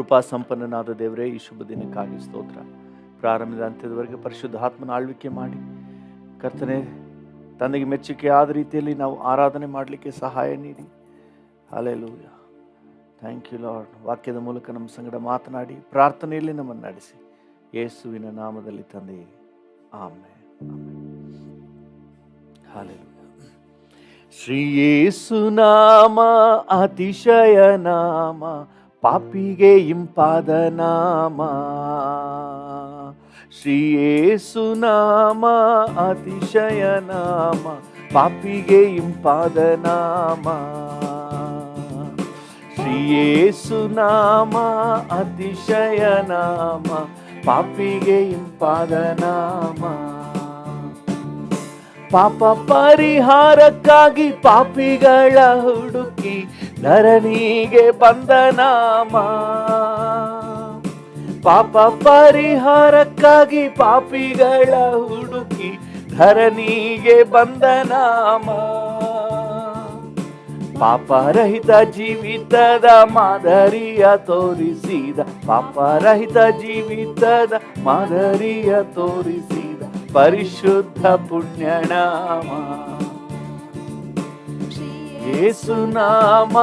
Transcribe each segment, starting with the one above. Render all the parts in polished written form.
ಕೃಪಾ ಸಂಪನ್ನನಾದ ದೇವರೇ, ಈ ಶುಭ ದಿನಕ್ಕಾಗಿ ಸ್ತೋತ್ರ. ಪ್ರಾರಂಭದ ಅಂತ್ಯದವರೆಗೆ ಪರಿಶುದ್ಧಾತ್ಮನ ಆಳ್ವಿಕೆ ಮಾಡಿ ಕರ್ತನೆ, ತನಗೆ ಮೆಚ್ಚುಗೆ ಆದ ರೀತಿಯಲ್ಲಿ ನಾವು ಆರಾಧನೆ ಮಾಡಲಿಕ್ಕೆ ಸಹಾಯ ನೀಡಿ. ಹಲ್ಲೆಲೂಯ. Thank you Lord. ವಾಕ್ಯದ ಮೂಲಕ ನಮ್ಮ ಸಂಗಡ ಮಾತನಾಡಿ ಪ್ರಾರ್ಥನೆಯಲ್ಲಿ ನಮ್ಮನ್ನು ನಡೆಸಿ, ಯೇಸುವಿನ ನಾಮದಲ್ಲಿ ತಂದೆ, ಆಮೆನ್. ಹಲ್ಲೆಲೂಯ. ಶ್ರೀ ಯೇಸು ನಾಮ ಅತಿಶಯ ನಾಮ, ಪಾಪಿಗೆ ಇಂಪಾದ ನಾಮ. ಶ್ರೀ ಯೇಸು ನಾಮ ಅತಿಶಯ ನಾಮ, ಪಾಪಿಗೆ ಇಂಪಾದ ನಾಮ. ಶ್ರೀ ಯೇಸು ನಾಮ ಅತಿಶಯ ನಾಮ, ಪಾಪಿಗೆ ಇಂಪಾದ ನಾಮ. ಪಾಪ ಪರಿಹಾರಕ್ಕಾಗಿ ಪಾಪಿಗಳ ಹುಡುಕಿ ಧರಣಿಗೆ ಬಂದ ನಾಮ. ಪಾಪ ಪರಿಹಾರಕ್ಕಾಗಿ ಪಾಪಿಗಳ ಹುಡುಕಿ ಧರಣಿಗೆ ಬಂದ ನಾಮ. ಪಾಪರಹಿತ ಜೀವಿತದ ಮಾದರಿಯ ತೋರಿಸಿದ, ಪಾಪರಹಿತ ಜೀವಿತದ ಮಾದರಿಯ ತೋರಿಸಿದ ಪರಿಶುದ್ಧ ಪುಣ್ಯನಾಮ. ಯೇಸು ನಾಮ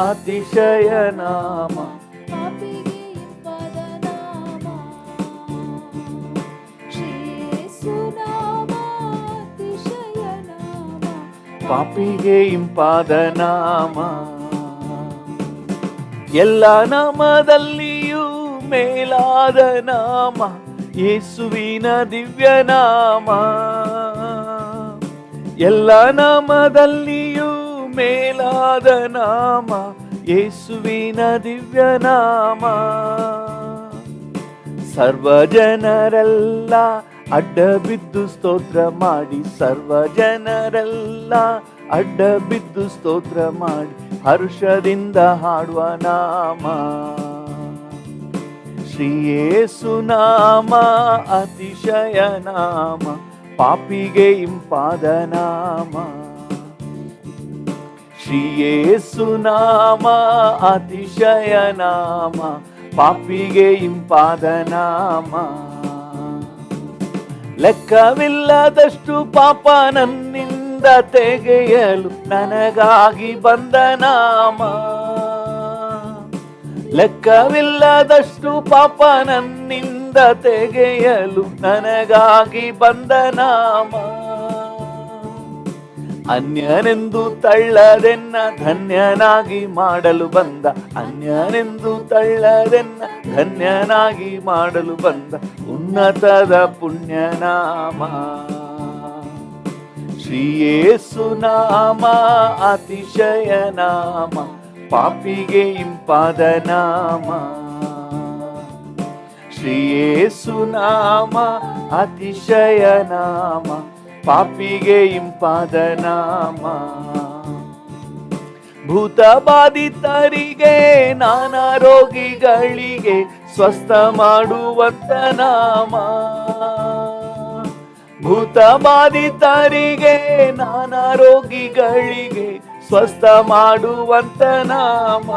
ಅತಿಶಯ ನಾಮ, ಪಾಪಿಗೆ ಇಂಪಾದ ನಾಮ. ಎಲ್ಲ ನಾಮದಲ್ಲಿಯೂ ಮೇಲಾದ ನಾಮ ಯೇಸುವಿನ ದಿವ್ಯ ನಾಮ. ಎಲ್ಲ ನಾಮದಲ್ಲಿಯೂ ಮೇಲಾದ ನಾಮ ಯೇಸುವಿನ ದಿವ್ಯ ನಾಮ. ಸರ್ವ ಜನರೆಲ್ಲ ಅಡ್ಡ ಬಿದ್ದು ಸ್ತೋತ್ರ ಮಾಡಿ, ಸರ್ವ ಜನರೆಲ್ಲ ಅಡ್ಡ ಬಿದ್ದು ಸ್ತೋತ್ರ ಮಾಡಿ ಹರ್ಷದಿಂದ ಹಾಡುವ ನಾಮ. ಶ್ರೀ ಯೇಸು ನಾಮ ಅತಿಶಯ ನಾಮ, ಪಾಪಿಗೆ ಇಂಪಾದ ನಾಮ. ಶ್ರೀ ಯೇಸು ನಾಮ ಅತಿಶಯ ನಾಮ, ಪಾಪಿಗೆ ಇಂಪಾದ ನಾಮ. ಲೆಕ್ಕವಿಲ್ಲದಷ್ಟು ಪಾಪ ನನ್ನಿಂದ ತೆಗೆಯಲು ನನಗಾಗಿ ಬಂದ ನಾಮ. ಲೆಕ್ಕವಿಲ್ಲದಷ್ಟು ಪಾಪ ನನ್ನಿಂದ ತೆಗೆಯಲು ನನಗಾಗಿ ಬಂದ ನಾಮ. ಅನ್ಯನೆಂದು ತಳ್ಳದೆನ್ನ ಧನ್ಯನಾಗಿ ಮಾಡಲು ಬಂದ, ಅನ್ಯನೆಂದು ತಳ್ಳದೆನ್ನ ಧನ್ಯನಾಗಿ ಮಾಡಲು ಬಂದ ಉನ್ನತದ ಪುಣ್ಯನಾಮ. ಶ್ರೀ ಯೇಸು ನಾಮ ಅತಿಶಯ ನಾಮ, ಪಾಪಿಗೆ ಇಂಪಾದ ನಾಮ. ಶ್ರೀ ಯೇಸು ನಾಮ ಅತಿಶಯ ನಾಮ, ಪಾಪಿಗೆ ಇಂಪಾದ ನಾಮ. ಭೂತ ಬಾಧಿತರಿಗೆ ನಾನಾ ರೋಗಿಗಳಿಗೆ ಸ್ವಸ್ಥ ಮಾಡುವಂತ ನಾಮ. ಭೂತ ಬಾಧಿತರಿಗೆ ನಾನಾ ರೋಗಿಗಳಿಗೆ ಸ್ವಸ್ಥ ಮಾಡುವಂತ ನಾಮ.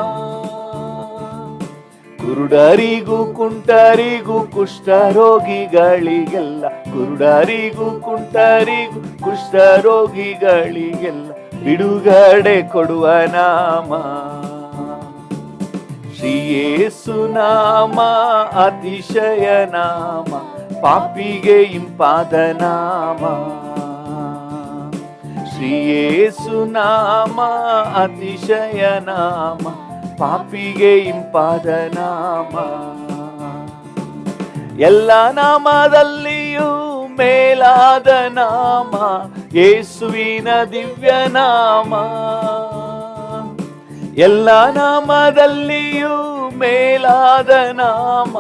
ಕುರುಡರಿಗೂ ಕುಂಟರಿಗೂ ಕುಷ್ಠರೋಗಿಗಳಿಗೆಲ್ಲ, ಕುರುಡರಿಗೂ ಕುಂಟರಿಗೂ ಕುಷ್ಠರೋಗಿಗಳಿಗೆಲ್ಲ ಬಿಡುಗಡೆ ಕೊಡುವ ನಾಮ. ಶ್ರೀ ಯೇಸು ನಾಮ ಅತಿಶಯ ನಾಮ, ಪಾಪಿಗೆ ಇಂಪಾದ ನಾಮ. ಶ್ರೀ ಯೇಸು ನಾಮ ಅತಿಶಯ ನಾಮ, ಪಾಪಿಗೆ ಇಂಪಾದ ನಾಮ. ಎಲ್ಲ ನಾಮದಲ್ಲಿಯೂ ಮೇಲಾದ ನಾಮ ಯೇಸುವಿನ ದಿವ್ಯ ನಾಮ. ಎಲ್ಲ ನಾಮದಲ್ಲಿಯೂ ಮೇಲಾದ ನಾಮ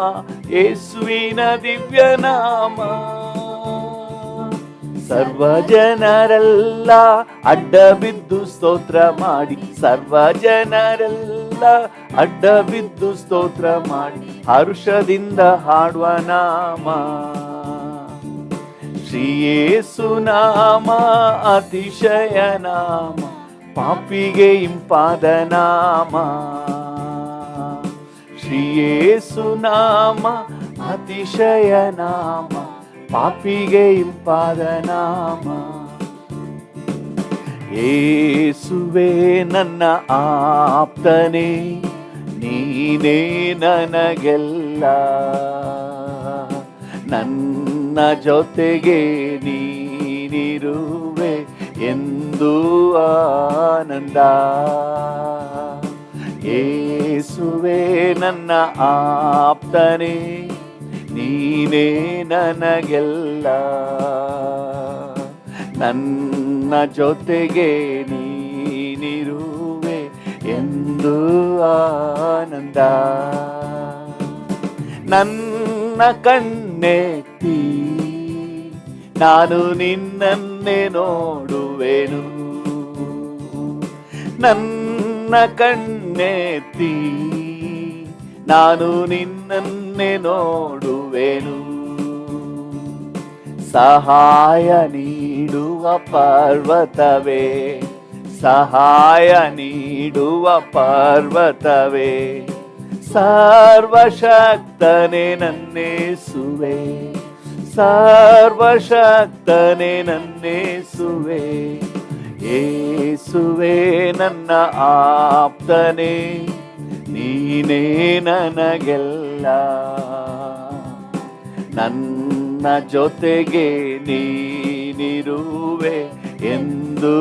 ಯೇಸುವಿನ ದಿವ್ಯ ನಾಮ. ಸರ್ವ ಜನರೆಲ್ಲ ಅಡ್ಡ ಬಿದ್ದು ಸ್ತೋತ್ರ ಮಾಡಿ, ಸರ್ವ ಜನರೆಲ್ಲ ಅಡ್ಡ ಬಿದ್ದು ಸ್ತೋತ್ರ ಮಾಡಿ ಹರ್ಷದಿಂದ ಹಾಡುವ ನಾಮ. ಶ್ರೀ ಯೇಸು ನಾಮ ಅತಿಶಯ ನಾಮ, ಪಾಪಿಗೆ ಇಂಪಾದ ನಾಮ. ಶ್ರೀ ಯೇಸು ನಾಮ ಅತಿಶಯ ನಾಮ, ಪಾಪಿಗೆ ಇಂಪಾದ ನಾಮ. ಯೇಸುವೇ ನನ್ನ ಆಪ್ತನೇ, ನೀನೇ ನನಗೆಲ್ಲ, ನನ್ನ ಜೊತೆಗೆ ನೀನಿರುವೆ ಎಂದು ಆನಂದ. ಯೇಸುವೇ ನನ್ನ ಆಪ್ತನೇ, ನೀನೇ ನನಗೆಲ್ಲ, ನನ್ನ ಜೊತೆಗೆ ನೀನಿರುವೆ ಎಂದು ಆನಂದ. ನನ್ನ ಕಣ್ಣೆತ್ತಿ ನಾನು ನಿನ್ನನ್ನೇ ನೋಡುವೆನು, ನನ್ನ ಕಣ್ಣೆತ್ತಿ ನಾನು ನಿನ್ನನ್ನೇ ನೋಡುವೆನು. ಸಹಾಯ ನೀಡುವ ಪರ್ವತವೇ, ಸಹಾಯ ನೀಡುವ ಪರ್ವತವೇ, ಸರ್ವಶಕ್ತನೇ ನನ್ನೇಸುವೆ, ಸರ್ವಶಕ್ತನೇ ನನ್ನೇಸುವೆ. ಯೇಸುವೇ ನನ್ನ ಆಪ್ತನೇ, ನೀನೇ ನನಗೆಲ್ಲ, ನನ್ನ ಜೊತೆಗೆ ನೀನಿರುವೆ ಎಂದು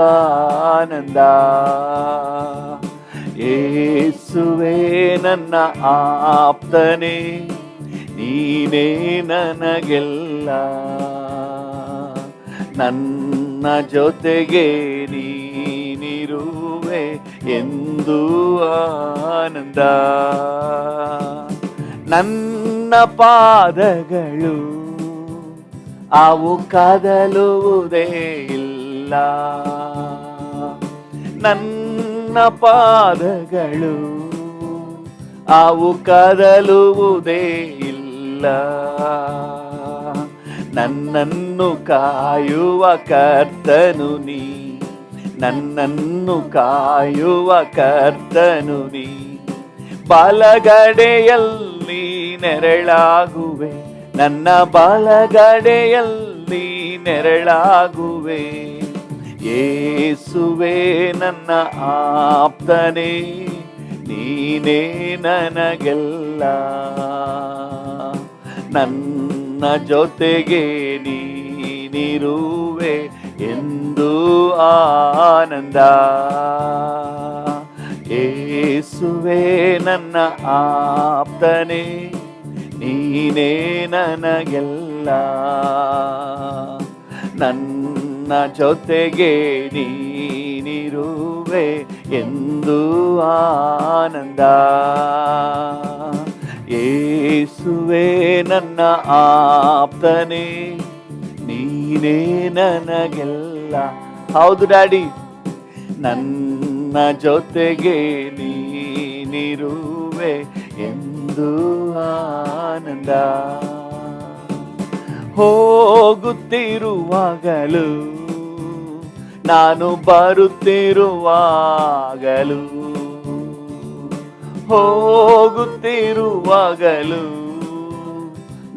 ಆನಂದ. ಯೇಸುವೇ ನನ್ನ ಆಪ್ತನೇ, ನೀನೇ ನನಗೆಲ್ಲ, ನನ್ನ ಜೊತೆಗೆ ನೀನಿರುವೆ ಎಂದು ಆನಂದ. ನನ್ನ ಪಾದಗಳು ಅವು ಕದಲುವುದೇ ಇಲ್ಲ, ನನ್ನ ಪಾದಗಳು ಅವು ಕದಲುವುದೇ ಇಲ್ಲ. ನನ್ನನ್ನು ಕಾಯುವ ಕರ್ತನು ನೀ, ನನ್ನನ್ನು ಕಾಯುವ ಕರ್ತನು ನೀ. ಬಲಗಡೆಯಲ್ಲಿ ನೆರಳಾಗುವೆ, ನನ್ನ ಬಲಗಡೆಯಲ್ಲಿ ನೆರಳಾಗುವೆ. ಯೇಸುವೇ ನನ್ನ ಆಪ್ತನೇ, ನೀನೇ ನನಗೆಲ್ಲ, ನನ್ನ ಜೊತೆಗೆ ನೀನಿರುವೆ ಎಂದು ಆನಂದ. ಯೇಸುವೇ ನನ್ನ ಆಪ್ತನೇ, ನೀನೇ ನನಗೆಲ್ಲ, ನನ್ನ ಜೊತೆಗೆ ನೀನಿರುವೆ ಎಂದು ಆನಂದ. ಯೇಸುವೇ ನನ್ನ ಆಪ್ತನೇ, ನೀನೇ ನನಗೆಲ್ಲ. ಹೌದು ಡ್ಯಾಡಿ, ನನ್ನ ಜೊತೆಗೆ ನೀನಿರುವೆ ಎಂದು ಆನಂದ. ಹೋಗುತ್ತಿರುವಾಗಲೂ ನಾನು ಬರುತ್ತಿರುವಾಗಲೂ, ಹೋಗುತ್ತಿರುವಾಗಲೂ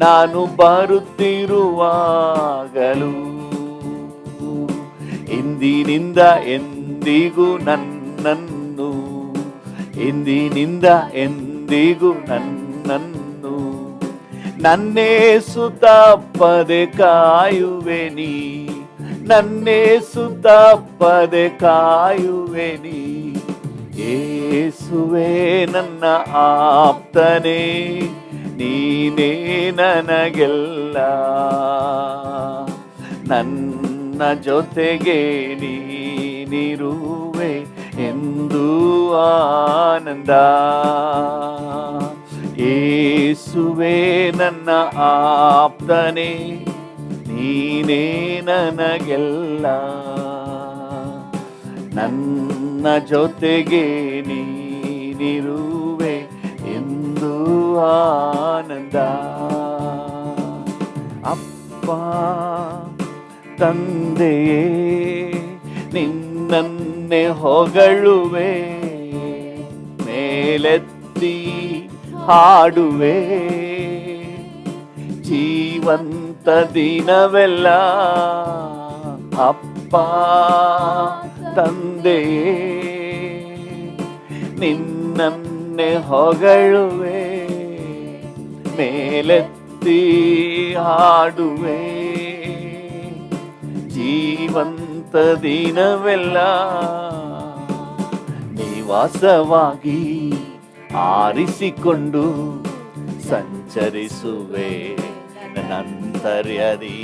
ನಾನು ಬರುತ್ತಿರುವಾಗಲೂ, ಇಂದಿನಿಂದ ಎಂದಿಗೂ ನನ್ನನ್ನು, ಇಂದಿನಿಂದ ಎಂದಿಗೂ ನನ್ನನ್ನು, ನನ್ನೇಸು ತಪ್ಪದೆ ಕಾಯುವೆ ನೀ, ನನ್ನೇಸು ತಪ್ಪದೆ ಕಾಯುವೆ ನೀ. ಯೇಸುವೇ ನನ್ನ ಆಪ್ತನೇ, ನೀನೇ ನನಗೆಲ್ಲ, ನನ್ನ ಜೊತೆಗೆ ನೀನಿರುವೆ ಎಂದು ಆನಂದ. ಯೇಸುವೇ ನನ್ನ ಆಪ್ತನೇ, ನೀನೇ ನನಗೆಲ್ಲ, ನನ್ನ ಜೊತೆಗೆ ನೀನಿರುವೆ ಎಂದು ಆನಂದ. ಅಪ್ಪ ತಂದೆಯೇ, ನಿನ್ನನ್ನೇ ಹೊಗಳುವೆ, ಮೇಲೆತ್ತಿ ಹಾಡುವೆ. ಜೀವಂತ ದಿನವೆಲ್ಲ ಅಪ್ಪ ತಂದೆಯೇ, ನಿನ್ನನ್ನೇ ಹೊಗಳುವೆ, ಮೇಲೆತ್ತಿ ಹಾಡುವೆ. ಜೀವಂತ ದಿನವೆಲ್ಲ ನಿವಾಸವಾಗಿ ಆರಿಸಿಕೊಂಡು ಸಂಚರಿಸುವೆ. ನನ್ನಂತರ್ಯದಿ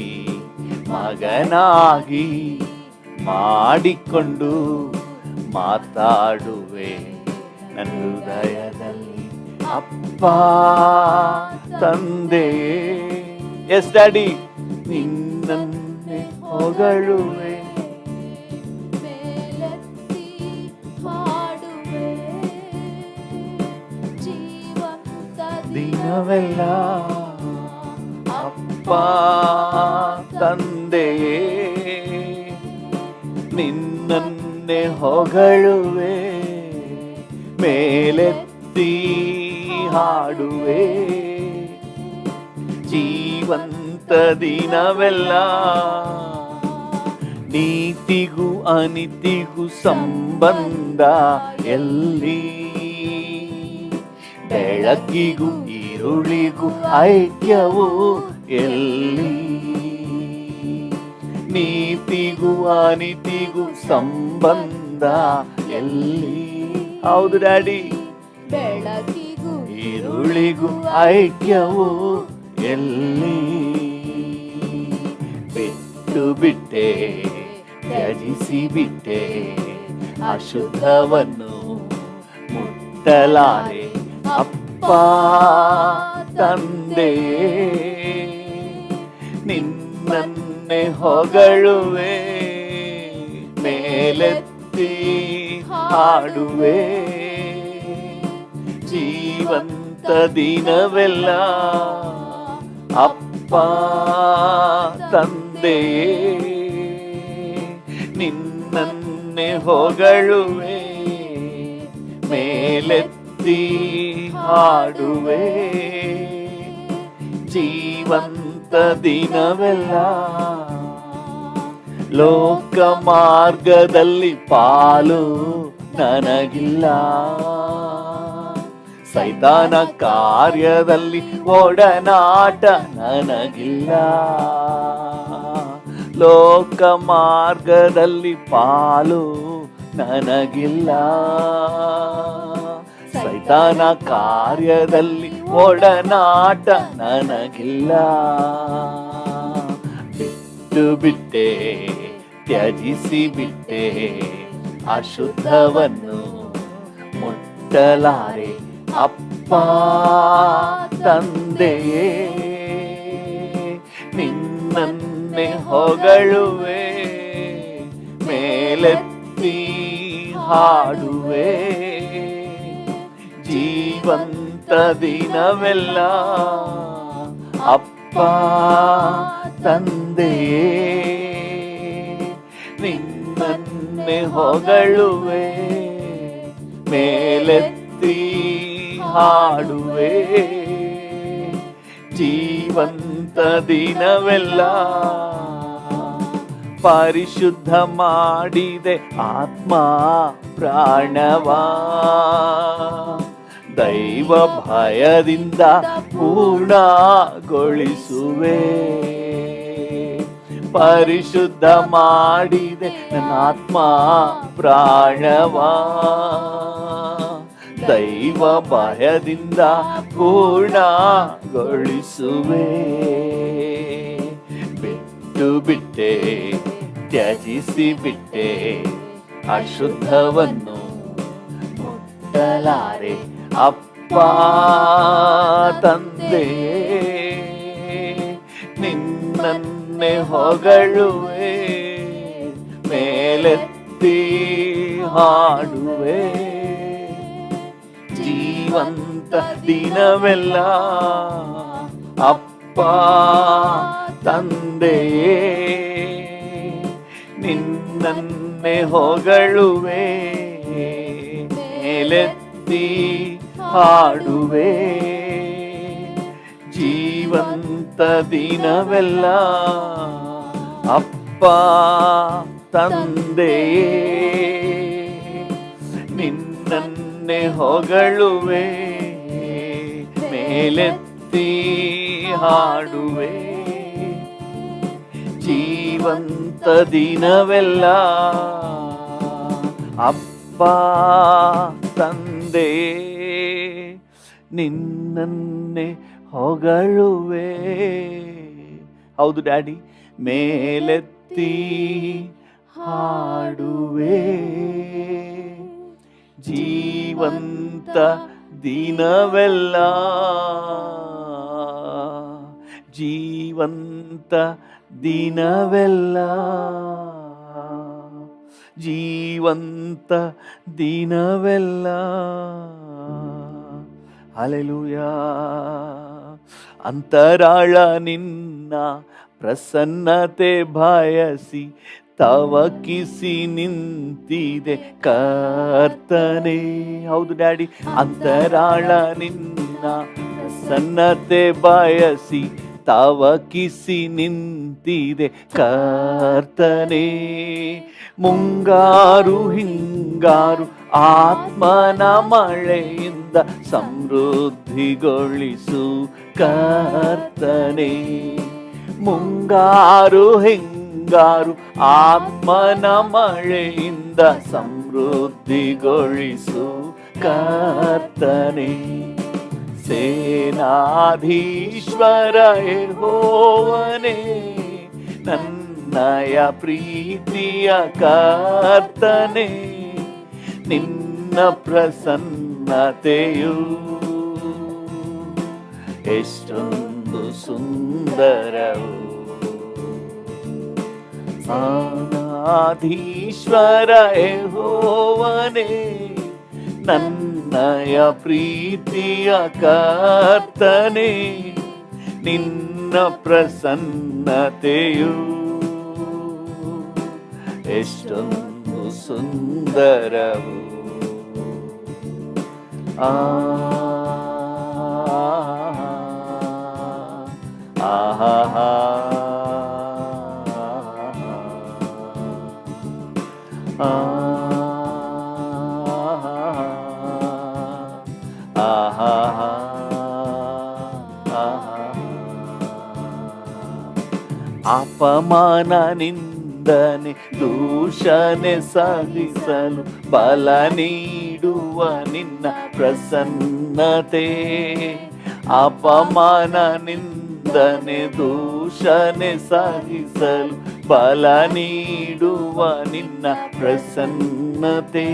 ಮಗನಾಗಿ ಮಾಡಿಕೊಂಡು ಮಾತಾಡುವೆ. ನನ್ನ ಹೃದಯದಲ್ಲಿ ಅಪ್ಪ ತಂದೆಯೇ. ಎಸ್ ಡ್ಯಾಡಿ, ನಿನ್ನನ್ನೇ ಹೊಗಳುವೆ, ದಿನವೆಲ್ಲ ಅಪ್ಪ ತಂದೆಯೇ, ನಿನ್ನನ್ನೇ ಹೊಗಳುವೆ, ಮೇಲೆತ್ತಿ ಹಾಡುವೆ. ಜೀವಂತ ದಿನವೆಲ್ಲ ನೀತಿಗೂ ಅನೀತಿಗೂ ಸಂಬಂಧ ಎಲ್ಲಿ, ಬೆಳಕಿಗೂ ಈರುಳಿಗೂ ಐಕ್ಯವು ಎಲ್ಲಿ. ನೀತಿಗೂ ಅನೀತಿಗೂ ಸಂಬಂಧ ಎಲ್ಲಿ. ಹೌದು ಡ್ಯಾಡಿ, ಬೆಳಕಿಗೂ ಈರುಳಿಗೂ ಐಕ್ಯವು ಎಲ್ಲಿ. ಬಿಟ್ಟು ಬಿಟ್ಟೆ, ತ್ಯಜಿಸಿ ಬಿಟ್ಟೆ, ಅಶುದ್ಧವನ್ನು ಮುಟ್ಟಲಾರೆ. ಅಪ್ಪ ತಂದೆಯೇ, ನಿನ್ನನ್ನೇ ಹೊಗಳುವೆ, ಮೇಲೆತ್ತಿ ಹಾಡುವೆ. ಜೀವಂತ ದಿನವೆಲ್ಲ ಅಪ್ಪ ತಂದೆಯೇ, ನಿನ್ನನ್ನೇ ಹೊಗಳುವೆ, ಮೇಲೆತ್ತಿ ಹಾಡುವೆ. ಜೀವಂತ ದಿನವೆಲ್ಲ ಲೋಕ ಮಾರ್ಗದಲ್ಲಿ ಪಾಲು ನನಗಿಲ್ಲ, ಸೈತಾನ ಕಾರ್ಯದಲ್ಲಿ ಒಡನಾಟ ನನಗಿಲ್ಲ. ಲೋಕ ಮಾರ್ಗದಲ್ಲಿ ಪಾಲು ನನಗಿಲ್ಲ, ಸೈತಾನ ಕಾರ್ಯದಲ್ಲಿ ಒಡನಾಟ ನನಗಿಲ್ಲ. ಬಿಟ್ಟು ಬಿಟ್ಟೆ, ತ್ಯಜಿಸಿ ಬಿಟ್ಟೆ, ಅಶುದ್ಧವನ್ನು ಮುಟ್ಟಲಾರೆ. ಅಪ್ಪ ತಂದೆಯೇ, ನಿನ್ನನ್ನೇ ಹೊಗಳುವೆ, ಮೇಲೆತ್ತಿ ಹಾಡುವೆ. ಜೀವಂತ ದಿನವೆಲ್ಲ ಅಪ್ಪ ತಂದೆಯೇ, ನಿನ್ನನ್ನೇ ಹೊಗಳುವೆ, ಮೇಲೆತ್ತಿ ಹಾಡುವೆ. ಜೀವಂತ ದಿನವೆಲ್ಲ ಪರಿಶುದ್ಧ ಮಾಡಿದೆ ಆತ್ಮ ಪ್ರಾಣವಾ, ದೈವ ಭಯದಿಂದ ಪೂರ್ಣಗೊಳಿಸುವೆ. ಪರಿಶುದ್ಧ ಮಾಡಿದೆ ನನ್ನ ಆತ್ಮ ಪ್ರಾಣವಾ, ದೈವ ಭಯದಿಂದ ಪೂರ್ಣಗೊಳಿಸುವೆ. ಬಿಟ್ಟು ಬಿಟ್ಟೆ, ತ್ಯಜಿಸಿ ಬಿಟ್ಟೆ, ಅಶುದ್ಧವನ್ನು ಮುಟ್ಟಲಾರೆ. ಅಪ್ಪ ತಂದೆಯೇ, ನಿನ್ನನ್ನೇ ಹೊಗಳುವೆ, ಮೇಲೆತ್ತಿ ಹಾಡುವೆ. ಜೀವಂತ ದಿನವೆಲ್ಲ ಅಪ್ಪ ತಂದೆಯೇ, ನಿನ್ನನ್ನೇ ಹೊಗಳುವೆ, ಮೇಲೆತ್ತಿ ಹಾಡುವೆ ಜೀವಂತ ದಿನವೆಲ್ಲ ಅಪ್ಪ ತಂದೆಯೇ ನಿನ್ನನ್ನೇ ಹೊಗಳುವೆ ಮೇಲೆತ್ತಿ ಹಾಡುವೆ ಜೀವಂತ ದಿನವೆಲ್ಲ ಅಪ್ಪ ತಂದೆ ನಿನ್ನನ್ನೇ ಹೊಗಳುವೆ. ಹೌದು ಡ್ಯಾಡಿ, ಮೇಲೆತ್ತಿ ಹಾಡುವೆ ಜೀವಂತ ದಿನವೆಲ್ಲ ಜೀವಂತ ದಿನವೆಲ್ಲ ಜೀವಂತ ದಿನವೆಲ್ಲ. ಹಲ್ಲೆಲೂಯಾ. ಅಂತರಾಳ ನಿನ್ನ ಪ್ರಸನ್ನತೆ ಬಯಸಿ ತವಕಿಸಿ ನಿಂತಿದೆ ಕರ್ತನೇ. ಹೌದು ಡ್ಯಾಡಿ, ಅಂತರಾಳ ನಿನ್ನ ಪ್ರಸನ್ನತೆ ಬಯಸಿ ತವಕಿಸಿ ನಿಂತಿದೆ ಕರ್ತನೇ. ಮುಂಗಾರು ಹಿಂಗಾರು ಆತ್ಮನ ಮಳೆಯಿಂದ ಸಮೃದ್ಧಿಗೊಳಿಸು ಕರ್ತನೇ. ಮುಂಗಾರು ಹಿಂಗಾರು ಆತ್ಮನ ಮಳೆಯಿಂದ ಸಮೃದ್ಧಿಗೊಳಿಸು ಕರ್ತನೇ. ಸೇನಾಧೀಶ್ವರ ಯೆಹೋವನೇ ನನ್ನಯ ಪ್ರೀತಿಯ ಕರ್ತನೇ. ನಿನ್ನ ಪ್ರಸನ್ನತೆಯು ಎಷ್ಟೊಂದು ಸುಂದರವು. ಸೇನಾಧೀಶ್ವರ ಯೆಹೋವನೇ ನನ್ನಯ ಪ್ರೀತಿಯ ಕರ್ತನೇ. ನಿನ್ನ ಪ್ರಸನ್ನತೆಯು ಎಷ್ಟೊಂದು ಸುಂದರವು. ಆಹಾ ಅಪಮಾನ ನಿಂದನೆ ದೂಷಣೆ ಸಹಿಸಲು ಬಲ ನೀಡುವ ನಿನ್ನ ಪ್ರಸನ್ನತೆ. ಅಪಮಾನ ನಿಂದನೆ ದೂಷಣೆ ಸಹಿಸಲು ಬಲ ನೀಡುವ ನಿನ್ನ ಪ್ರಸನ್ನತೆ.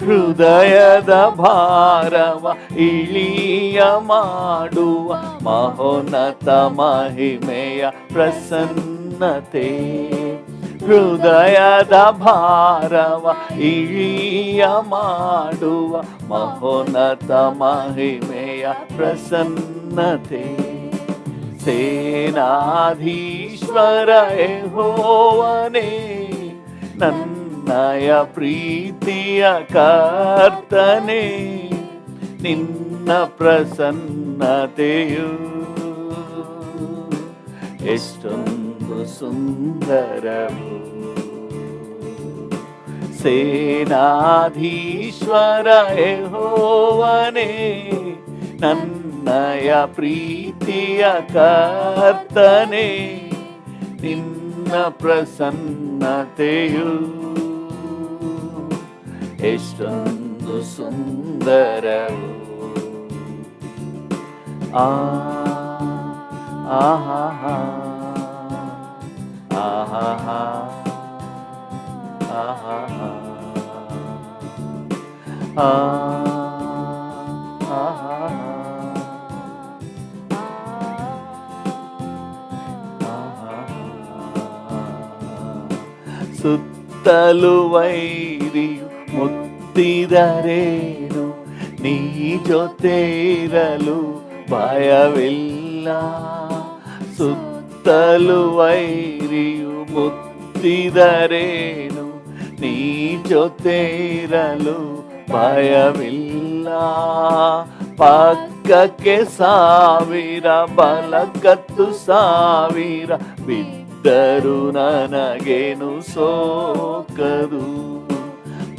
ಹೃದಯದ ಭಾರವ ಇಳಿಯ ಮಾಡುವ ಮಹೋನ್ನತ ಮಹಿಮೆಯ ಪ್ರಸನ್ನತೆ. ಹೃದಯದ ಭಾರವ ಇಳಿಯ ಮಾಡುವ ಮಹೋನ್ನತ ಮಹಿಮೆಯ ಪ್ರಸನ್ನತೆ. ಸೇನಾಧೀಶ್ವರ ಯೆಹೋವನೇ ನನ್ನಯ ಪ್ರೀತಿಯ ಕರ್ತನೇ. ನಿನ್ನ ಪ್ರಸನ್ನತೆಯು ಎಷ್ಟೊಂದು ಸುಂದರವು. ಸೇನಾಧೀಶ್ವರ ಯೆಹೋವನೇ ನನ್ನಯ ಪ್ರೀತಿಯ ಕರ್ತನೇ. ನಿನ್ನ ಪ್ರಸನ್ನತೆಯು ಎಷ್ಟೊಂದು ಸುಂದರವು. ಆಹಾ ಆಹಾ ಆಹಾ ಸುತ್ತಲು ವೈರಿಯು ಮುತ್ತಿದರೇನು, ನೀ ಜೊತೆ ಇರಲು ಭಯವಿಲ್ಲ. ಸುತ್ತಲು ವೈರಿಯು ಮುತ್ತಿದರೇನು, ನೀ ಜೊತೆ ಇರಲು ಭಯವಿಲ್ಲ. ಪಕ್ಕಕ್ಕೆ ಸಾವಿರ ಬಲಕ್ಕತ್ತು ಸಾವಿರ ಬಿದ್ದರು ನನಗೇನು ಸೋಕದು.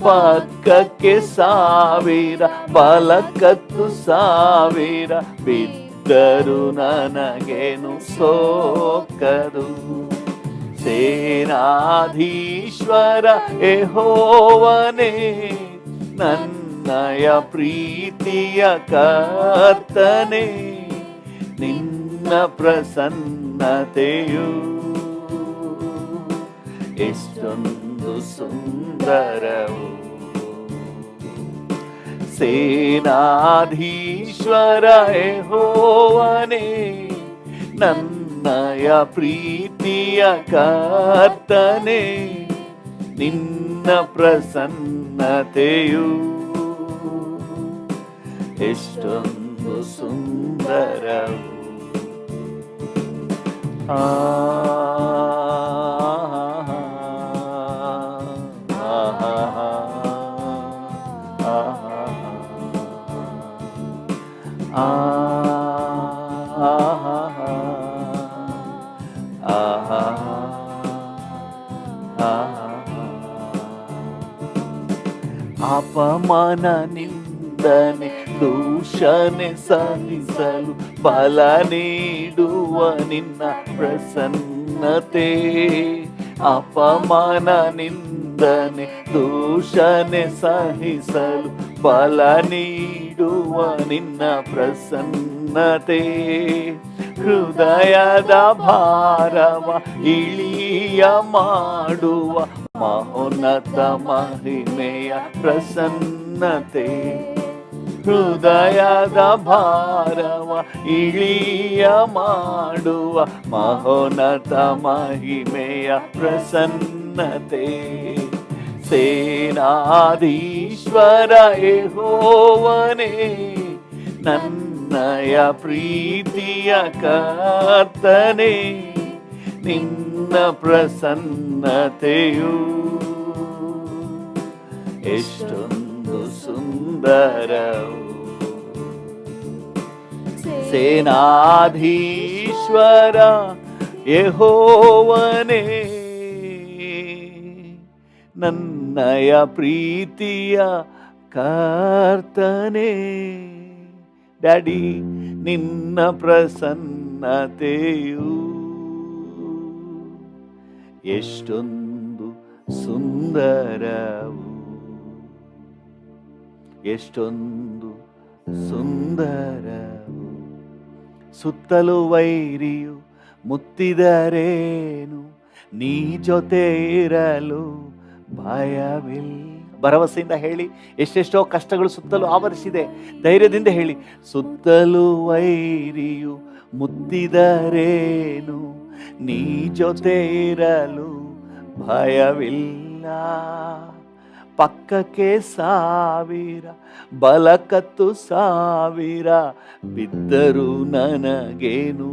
ಪಕ್ಕಕ್ಕೆ ಸಾವಿರ ಬಲಕ್ಕತ್ತು ಸಾವಿರ ಬಿದ್ದರು ನನಗೇನು ಸೋಕದು. ಸೇನಾಧೀಶ್ವರ ಯೆಹೋವನೇ, ನನ್ನಯ ಪ್ರೀತಿಯ ಕರ್ತನೇ, ನಿನ್ನ ಪ್ರಸನ್ನತೆಯು ಎಷ್ಟೊಂದು ಸುಂದರವು. ಸೇನಾಧೀಶ್ವರ ಯೆಹೋವನೇ, ನನ್ನಯ ಪ್ರೀತಿಯ ಕರ್ತನೇ, ನಿನ್ನ ಪ್ರಸನ್ನತೆಯು ಎಷ್ಟೊಂದು ಸುಂದರವು. ಅಪಮಾನ ನಿಂದನೆ ದೂಷಣೆ ಸಹಿಸಲು ಬಲ ನೀಡುವ ನಿನ್ನ ಪ್ರಸನ್ನತೆ. ಅಪಮಾನ ನಿಂದನೆ ದೂಷಣೆ ಸಹಿಸಲು ಬಲ ನೀಡುವ ನಿನ್ನ ಪ್ರಸನ್ನತೆ. ಹೃದಯದ ಭಾರವ ಇಳಿಯ ಮಾಡುವ ಮಹೋನ್ನತ ಮಹಿಮೆಯ ಪ್ರಸನ್ನತೆ. ಹೃದಯದ ಭಾರವ ಇಳಿಯ ಮಾಡುವ ಮಹೋನ್ನತ ಮಹಿಮೆಯ ಪ್ರಸನ್ನತೆ. ಸೇನಾಧೀಶ್ವರ ಯೆಹೋವನೇ, ನನ್ನಯ ಪ್ರೀತಿಯ ಕರ್ತನೇ, ನಿನ್ನ ಪ್ರಸನ್ನತೆಯು ಎಷ್ಟೊಂದು ಸುಂದರವು. ಸೇನಾಧೀಶ್ವರ ಯೆಹೋವನೇ, ನನ್ನಯ ಪ್ರೀತಿಯ ಕರ್ತನೇ, ಡ್ಯಾಡಿ, ನಿನ್ನ ಪ್ರಸನ್ನತೆಯು ಎಷ್ಟೊಂದು ಸುಂದರವು, ಎಷ್ಟೊಂದು ಸುಂದರವು. ಸುತ್ತಲೂ ವೈರಿಯು ಮುತ್ತಿದರೇನು, ನೀ ಜೊತೆ ಇರಲು ಭಯವಿಲ್ಲ. ಭರವಸೆಯಿಂದ ಹೇಳಿ. ಎಷ್ಟೆಷ್ಟೋ ಕಷ್ಟಗಳು ಸುತ್ತಲೂ ಆವರಿಸಿದೆ, ಧೈರ್ಯದಿಂದ ಹೇಳಿ. ಸುತ್ತಲೂ ವೈರಿಯು ಮುತ್ತಿದರೇನು, ನೀ ಜೊತೆ ಇರಲು ಭಯವಿಲ್ಲ. ಪಕ್ಕಕ್ಕೆ ಸಾವಿರ ಬಲಕ್ಕತ್ತು ಸಾವಿರ ಬಿದ್ದರು ನನಗೇನು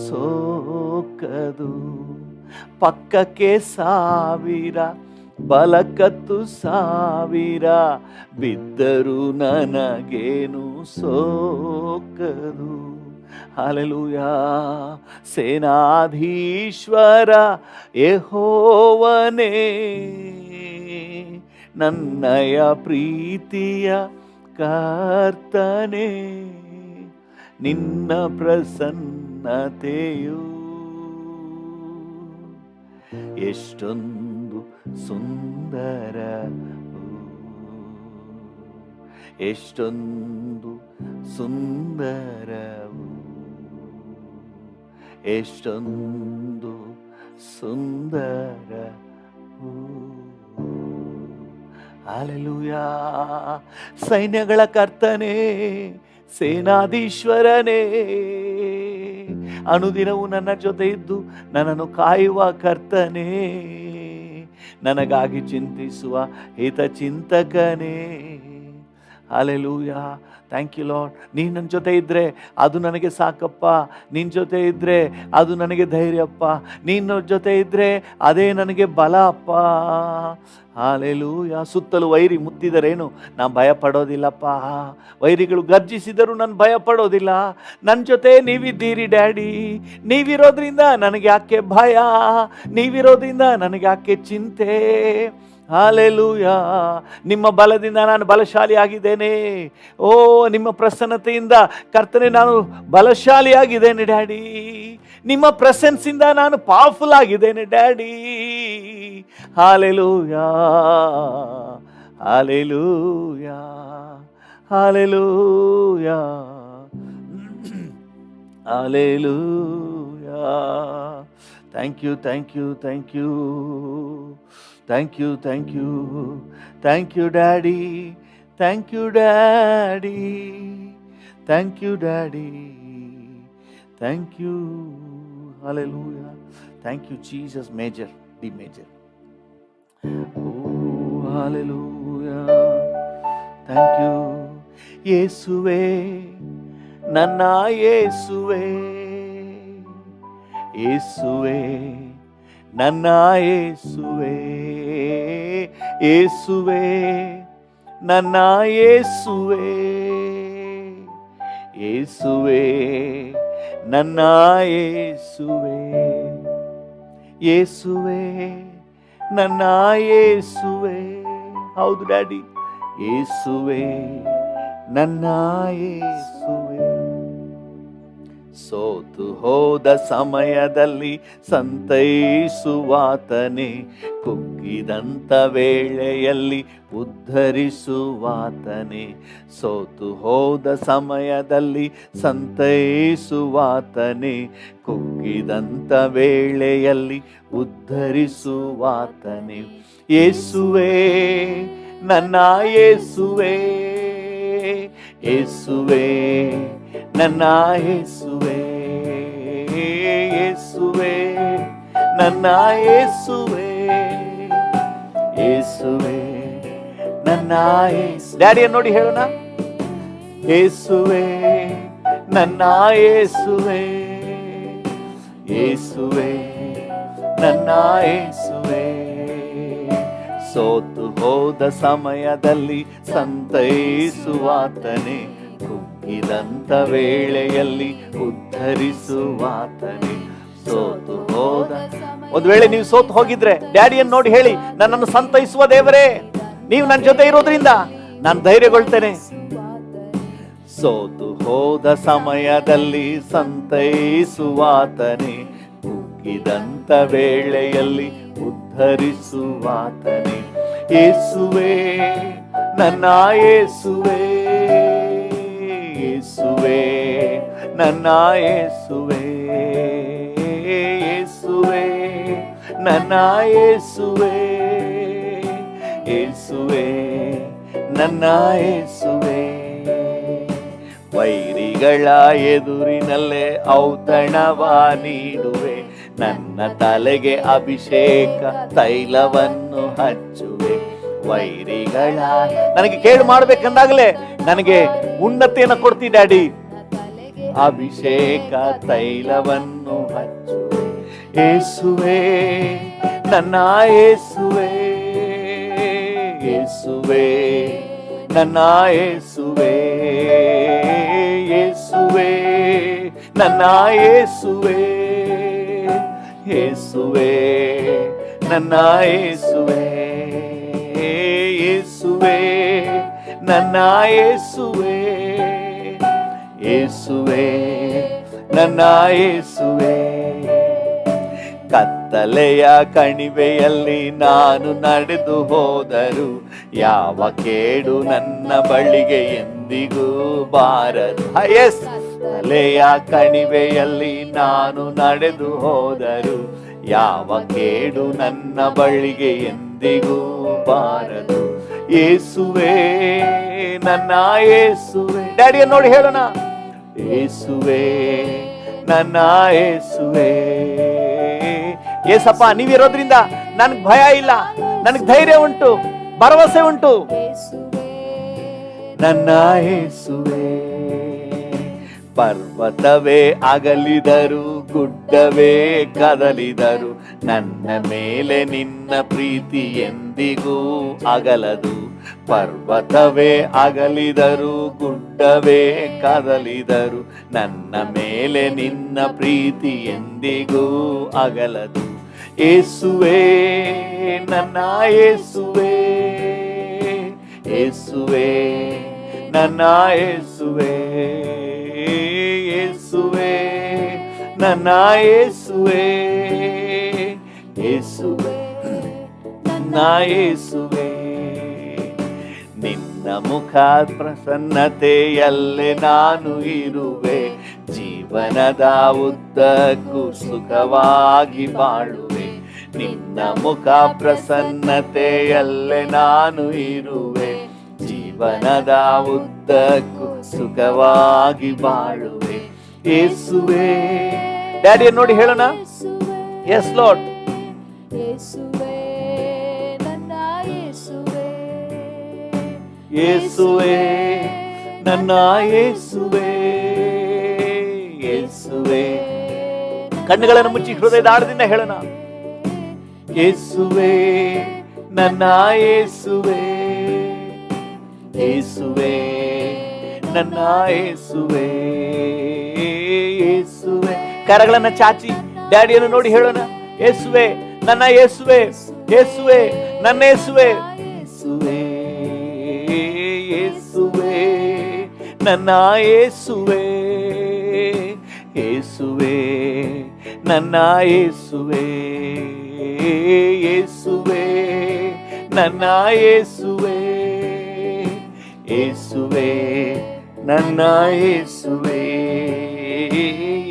ಸೋಕದು. ಪಕ್ಕಕ್ಕೆ ಸಾವಿರ ಬಲಕ್ಕತ್ತು ಸಾವಿರ ಬಿದ್ದರು ನನಗೇನು ಸೋಕದು. ಹಲ್ಲೆಲೂಯಾ. ಸೇನಾಧೀಶ್ವರ ಯೆಹೋವನೇ, ನನ್ನಯ ಪ್ರೀತಿಯ ಕರ್ತನೇ, ನಿನ್ನ ಪ್ರಸನ್ನತೆಯು ಎಷ್ಟೊಂದು ಸುಂದರವು, ಎಷ್ಟೊಂದು ಸುಂದರವು, ಎಷ್ಟೊಂದು ಸುಂದರವು. ಹಲ್ಲೆಲೂಯಾ. ಸೈನ್ಯಗಳ ಕರ್ತನೇ, ಸೇನಾಧೀಶ್ವರನೇ, ಅನುದಿನವೂ ನನ್ನ ಜೊತೆ ಇದ್ದು ನನ್ನನ್ನು ಕಾಯುವ ಕರ್ತನೇ, ನನಗಾಗಿ ಚಿಂತಿಸುವ ಹಿತಚಿಂತಕನೇ. ಹಲ್ಲೆಲೂಯಾ. Thank you Lord. ನೀನು ನನ್ನ ಜೊತೆ ಇದ್ದರೆ ಅದು ನನಗೆ ಸಾಕಪ್ಪ. ನಿನ್ನ ಜೊತೆ ಇದ್ದರೆ ಅದು ನನಗೆ ಧೈರ್ಯಪ್ಪ. ನಿನ್ನ ಜೊತೆ ಇದ್ದರೆ ಅದೇ ನನಗೆ ಬಲ ಅಪ್ಪ. ಹಲ್ಲೆಲೂಯಾ. ಸುತ್ತಲೂ ವೈರಿ ಮುತ್ತಿದರೇನು, ನಾನು ಭಯ ಪಡೋದಿಲ್ಲಪ್ಪ. ವೈರಿಗಳು ಗರ್ಜಿಸಿದರೂ ನಾನು ಭಯ ಪಡೋದಿಲ್ಲ. ನನ್ನ ಜೊತೆ ನೀವಿದ್ದೀರಿ ಡ್ಯಾಡಿ. ನೀವಿರೋದ್ರಿಂದ ನನಗೆ ಯಾಕೆ ಭಯ, ನೀವಿರೋದ್ರಿಂದ ನನಗೆ ಯಾಕೆ ಚಿಂತೆ. ಹಲ್ಲೆಲೂಯಾ. ನಿಮ್ಮ ಬಲದಿಂದ ನಾನು ಬಲಶಾಲಿಯಾಗಿದ್ದೇನೆ. ಓ, ನಿಮ್ಮ ಪ್ರಸನ್ನತೆಯಿಂದ ಕರ್ತನೆ ನಾನು ಬಲಶಾಲಿಯಾಗಿದ್ದೇನೆ ಡ್ಯಾಡಿ. ನಿಮ್ಮ ಪ್ರೆಸೆನ್ಸಿಂದ ನಾನು ಪವರ್ಫುಲ್ ಆಗಿದ್ದೇನೆ daddy. Hallelujah, hallelujah, hallelujah, hallelujah. Thank you, thank you, thank you, thank you, thank you, thank you daddy, thank you daddy, thank you daddy, thank you. Hallelujah. Thank you Jesus. Major, D major. Oh hallelujah. Thank you ಯೇಸುವೇ, ನನ್ನ ಯೇಸುವೇ, ಯೇಸುವೇ, ನನ್ನ ಯೇಸುವೇ, ಯೇಸುವೇ, ನನ್ನ ಯೇಸುವೇ, ಯೇಸುವೇ, ನನ್ನ ಯೇಸುವೇ, ಯೇಸುವೇ, ನನ್ನ ಯೇಸುವೇ. ಹೌದು ಡ್ಯಾಡಿ, ಯೇಸುವೇ, ನನ್ನ ಯೇಸುವೇ. ಸೋತು ಹೋದ ಸಮಯದಲ್ಲಿ ಸಂತೈಸುವಾತನೇ, ಕುಗ್ಗಿದಂಥ ವೇಳೆಯಲ್ಲಿ ಉದ್ಧರಿಸುವಾತನೇ. ಸೋತು ಹೋದ ಸಮಯದಲ್ಲಿ ಸಂತೈಸುವಾತನೇ, ಕುಗ್ಗಿದಂಥ ವೇಳೆಯಲ್ಲಿ ಉದ್ಧರಿಸುವಾತನೇ. ಯೇಸುವೇ, ನನ್ನ ಯೇಸುವೇ, ಯೇಸುವೇ, ನನ್ನ ಯೇಸುವೇ, ಯೇಸುವೇ, ನನ್ನ ಯೇಸುವೇ, ಯೇಸುವೇ, ನನ್ನ ಯೇಸು. ಡ್ಯಾಡಿಯನ್ನು ನೋಡಿ ಹೇಳೋಣ. ಯೇಸುವೇ, ನನ್ನ ಯೇಸುವೇ, ಯೇಸುವೇ, ನನ್ನ ಯೇಸುವೇ. ಸೋತು ಹೋದ ಸಮಯದಲ್ಲಿ ಸಂತೈಸುವಾತನೇ, ಕುಗ್ಗಿದಂಥ ವೇಳೆಯಲ್ಲಿ ಉದ್ಧರಿಸುವಾತನೇ. ಸೋತು ಹೋದ. ಒಂದು ವೇಳೆ ನೀವು ಸೋತು ಹೋಗಿದ್ರೆ ಡ್ಯಾಡಿಯನ್ನು ನೋಡಿ ಹೇಳಿ, ನನ್ನನ್ನು ಸಂತೈಸುವ ದೇವರೇ, ನೀವು ನನ್ನ ಜೊತೆ ಇರೋದ್ರಿಂದ ನಾನು ಧೈರ್ಯಗೊಳ್ತೇನೆ. ಸೋತು ಹೋದ ಸಮಯದಲ್ಲಿ ಸಂತೈಸುವಾತನೇ, ಕುಗ್ಗಿದಂಥ ವೇಳೆಯಲ್ಲಿ ಉದ್ಧರಿಸುವಾತನೇ. ಯೇಸುವೇ, ನನ್ನ ಯೇಸುವೇ, ಯೇಸುವೇ, ನನ್ನ ಯೇಸುವೇ, ಯೇಸುವೇ, ನನ್ನ ಯೇಸುವೇ, ಯೇಸುವೇ, ನನ್ನ ಯೇಸುವೇ. ವೈರಿಗಳ ಎದುರಿನಲ್ಲೇ ಔತಣವ ನೀಡುವೆ, ನನ್ನ ತಲೆಗೆ ಅಭಿಷೇಕ ತೈಲವನ್ನು ಹಚ್ಚುವೆ. ವೈರಿಗಳ ನನಗೆ ಕೇಳು ಮಾಡಬೇಕಂದಾಗಲೇ ನನಗೆ ಉನ್ನತಿಯನ್ನು ಕೊಡ್ತಿ ಡ್ಯಾಡಿ. ಅಭಿಷೇಕ ತೈಲವನ್ನು ಹಚ್ಚುವೆ. ಯೇಸುವೇ, ನನ್ನ ಯೇಸುವೇ, ಯೇಸುವೇ, ನನ್ನ ಯೇಸುವೇ, ಯೇಸುವೇ, ನನ್ನ ಯೇಸುವೇ, ಯೇಸುವೇ, ನನ್ನ ಯೇಸುವೇ, ಯೇಸುವೇ, ನನ್ನ ಯೇಸುವೇ, ಯೇಸುವೇ, ನನ್ನ ಯೇಸುವೇ. ಕತ್ತಲೆಯ ಕಣಿವೆಯಲ್ಲಿ ನಾನು ನಡೆದು ಹೋದರು, ಯಾವ ಕೇಡು ನನ್ನ ಬಳಿಗೆ ಎಂದಿಗೂ ಬಾರದು. ಎಸ್, ಕತ್ತಲೆಯ ಕಣಿವೆಯಲ್ಲಿ ನಾನು ನಡೆದು ಹೋದರು, ಯಾವ ಕೇಡು ನನ್ನ ಬಳಿಗೆ ಎಂದಿಗೂ ಬಾರದು. ಯೇಸುವೇ, ನನ್ನ ಯೇಸುವೇ. ಡ್ಯಾಡಿಯನ್ನು ನೋಡಿ ಹೇಳೋಣ. ಯೇಸುವೇ, ನನ್ನ ಯೇಸುವೇ. ಏಸಪ್ಪ, ನೀವಿರೋದ್ರಿಂದ ನನಗೆ ಭಯ ಇಲ್ಲ, ನನಗೆ ಧೈರ್ಯ ಉಂಟು, ಭರವಸೆ ಉಂಟು. ನನ್ನ ಯೇಸುವೇ. ಪರ್ವತವೇ ಅಗಲಿದರು, ಗುಡ್ಡವೇ ಕದಲಿದರು, ನನ್ನ ಮೇಲೆ ನಿನ್ನ ಪ್ರೀತಿ ಎಂದಿಗೂ ಅಗಲದು. ಪರ್ವತವೇ ಅಗಲಿದರು, ಗುಡ್ಡವೇ ಕದಲಿದರು, ನನ್ನ ಮೇಲೆ ನಿನ್ನ ಪ್ರೀತಿ ಎಂದಿಗೂ ಅಗಲದು. ಯೇಸುವೇ ನನ್ನ ಯೇಸುವೇ, ಯೇಸುವೇ ನನ್ನ ಯೇಸುವೇ, ಯೇಸುವೇ ನನ್ನ ಯೇಸುವೇ, ಯೇಸುವೇ ನನ್ನ ಯೇಸುವೇ. ನಿನ್ನ ಮುಖ ಪ್ರಸನ್ನತೆಯಲ್ಲೇ ನಾನು ಇರುವೆ, ಜೀವನದ ಉದ್ದಕ್ಕೂ ಸುಖವಾಗಿ ಬಾಳುವೆ. ನಿನ್ನ ಮುಖ ಪ್ರಸನ್ನತೆಯಲ್ಲೇ ನಾನು ಇರುವೆ, ಜೀವನದ ಉದ್ದಕ್ಕೂ ಸುಖವಾಗಿ ಬಾಳುವೆ. ಯೇಸುವೇ. ಡ್ಯಾಡಿಯನ್ನು ನೋಡಿ ಹೇಳೋಣ. S lord. ಯೇಸುವೇ ನನ್ನ ಯೇಸುವೇ, ಯೇಸುವೇ ನನ್ನ ಯೇಸುವೇ, ಯೇಸುವೇ. ಕಣ್ಣುಗಳನ್ನು ಮುಚ್ಚಿ ಹೃದಯದ ಆಳದಿಂದ ಹೇಳೋಣ. ಯೇಸುವೇ ನನ್ನ ಯೇಸುವೇ, ಯೇಸುವೇ ನನ್ನ ಯೇಸುವೇ, ಯೇಸುವೇ. ಕರಗಳನ್ನು ಚಾಚಿ ಡ್ಯಾಡಿಯನ್ನು ನೋಡಿ ಹೇಳೋಣ. ಯೇಸುವೇ ನನ್ನ ಯೇಸುವೇ, ಯೇಸುವೇ ನನ್ನ ಯೇಸುವೇ, ಯೇಸುವೇ, ಯೇಸುವೇ ನನ್ನ ಯೇಸುವೇ, ಯೇಸುವೇ ನನ್ನ ಯೇಸುವೇ, ಯೇಸುವೇ ನನ್ನ ಯೇಸುವೇ, ಯೇಸುವೇ ನನ್ನ ಯೇಸುವೇ,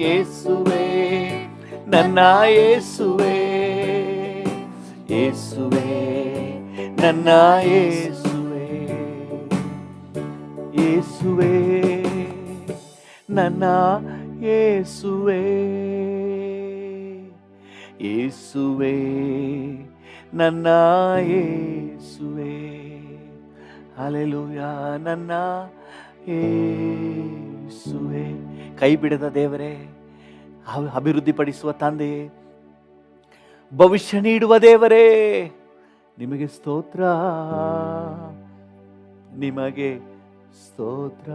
ಯೇಸುವೇ ನನ್ನ ಯೇಸುವೇ, ಯೇಸುವೇ ನನ್ನ ಯೇಸುವೇ, ಯೇಸುವೇ ನನ್ನ ಯೇಸುವೇ, ಯೇಸುವೇ ನನ್ನ ಯೇಸುವೇ. ಹಲ್ಲೆಲೂಯಾ. ನನ್ನ ಯೇಸುವೇ. ಕೈ ಬಿಡದ ದೇವರೇ, ಅಭಿವೃದ್ಧಿಪಡಿಸುವ ತಂದೆಯೇ, ಭವಿಷ್ಯ ನೀಡುವ ದೇವರೇ, ನಿಮಗೆ ಸ್ತೋತ್ರ, ನಿಮಗೆ ಸ್ತೋತ್ರ,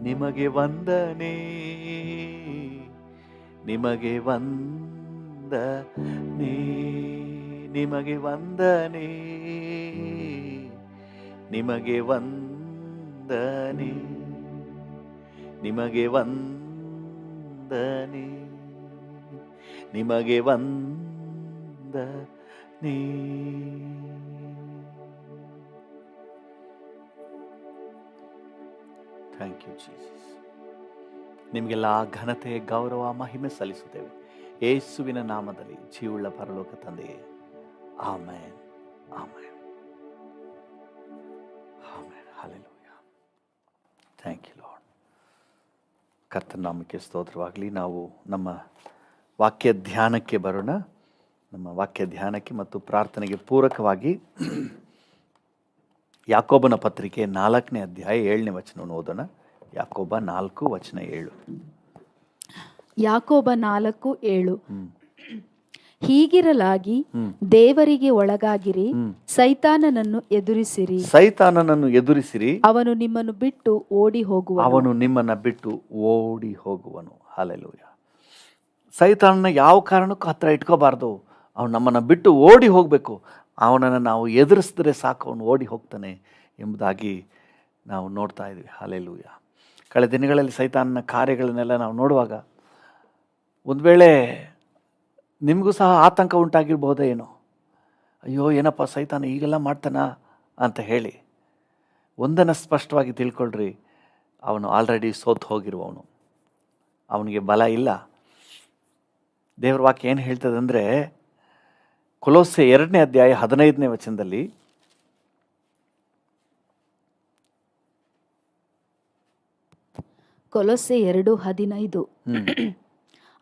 ನಿಮಗೆ ವಂದನೆ, ನಿಮಗೆ ವಂದನೆ, ನಿಮಗೆ ವಂದನೆ, ನಿಮಗೆ ವಂದನೆ, ನಿಮಗೆ ವಂದನೆ, ನಿಮಗೆ ವಂದನೆ. Thank you Jesus. ನಿಮಗೆಲ್ಲ ಘನತೆ, ಗೌರವ, ಮಹಿಮೆ ಸಲ್ಲಿಸುತ್ತೇವೆ ಯೇಸುವಿನ ನಾಮದಲ್ಲಿ, ಜೀವುಳ್ಳ ಪರಲೋಕ ತಂದೆಯೇ. Amen, amen, amen. Hallelujah. Thank you Lord. ಕರ್ತನ ನಾಮಕ್ಕೆ ಸ್ತೋತ್ರವಾಗಲಿ. ನಾವು ನಮ್ಮ ವಾಕ್ಯ ಧ್ಯಾನಕ್ಕೆ ಬರೋಣ. ನಮ್ಮ ವಾಕ್ಯ ಧ್ಯಾನಕ್ಕೆ ಮತ್ತು ಪ್ರಾರ್ಥನೆಗೆ ಪೂರಕವಾಗಿ ಯಾಕೋಬನ ಪತ್ರಿಕೆ 4ನೇ ಅಧ್ಯಾಯ 7ನೇ ವಚನವನ್ನು ಓದೋಣ. ಯಾಕೋಬ 4:7. ಯಾಕೋಬ 4:7. ಹೀಗಿರಲಾಗಿ ದೇವರಿಗೆ ಒಳಗಾಗಿರಿ, ಸೈತಾನನನ್ನು ಎದುರಿಸಿರಿ, ಸೈತಾನನನ್ನು ಎದುರಿಸಿರಿ, ಅವನು ನಿಮ್ಮನ್ನು ಬಿಟ್ಟು ಓಡಿ ಹೋಗುವನು, ಅವನು ನಿಮ್ಮನ್ನು ಬಿಟ್ಟು ಓಡಿ ಹೋಗುವನು. ಹಲ್ಲೆಲೂಯಾ. ಸೈತಾನನ ಯಾವ ಕಾರಣಕ್ಕೂ ಹತ್ರ ಇಟ್ಕೋಬಾರ್ದು. ಅವನು ನಮ್ಮನ್ನು ಬಿಟ್ಟು ಓಡಿ ಹೋಗಬೇಕು. ಅವನನ್ನು ನಾವು ಎದುರಿಸಿದ್ರೆ ಸಾಕು, ಅವನು ಓಡಿ ಹೋಗ್ತಾನೆ ಎಂಬುದಾಗಿ ನಾವು ನೋಡ್ತಾ ಇದ್ವಿ. ಹಲ್ಲೆಲೂಯಾ. ಕಳೆದ ದಿನಗಳಲ್ಲಿ ಸೈತಾನನ ಕಾರ್ಯಗಳನ್ನೆಲ್ಲ ನಾವು ನೋಡುವಾಗ ಒಂದು ವೇಳೆ ನಿಮಗೂ ಸಹ ಆತಂಕ ಉಂಟಾಗಿರ್ಬೋದೇ ಏನೋ. ಅಯ್ಯೋ ಏನಪ್ಪ ಸೈತಾನ ಈಗೆಲ್ಲ ಮಾಡ್ತಾನ ಅಂತ ಹೇಳಿ. ಒಂದನ್ನು ಸ್ಪಷ್ಟವಾಗಿ ತಿಳ್ಕೊಳ್ರಿ, ಅವನು ಆಲ್ರೆಡಿ ಸೋತು ಹೋಗಿರುವವನು, ಅವನಿಗೆ ಬಲ ಇಲ್ಲ. ದೇವರ ವಾಕ್ಯ ಏನು ಹೇಳ್ತದೆ ಅಂದರೆ, ಕೊಲೋಸೆ 2ನೇ ಅಧ್ಯಾಯ 15ನೇ ವಚನದಲ್ಲಿ, ಕೊಲೊಸ್ಸೆ 2:15.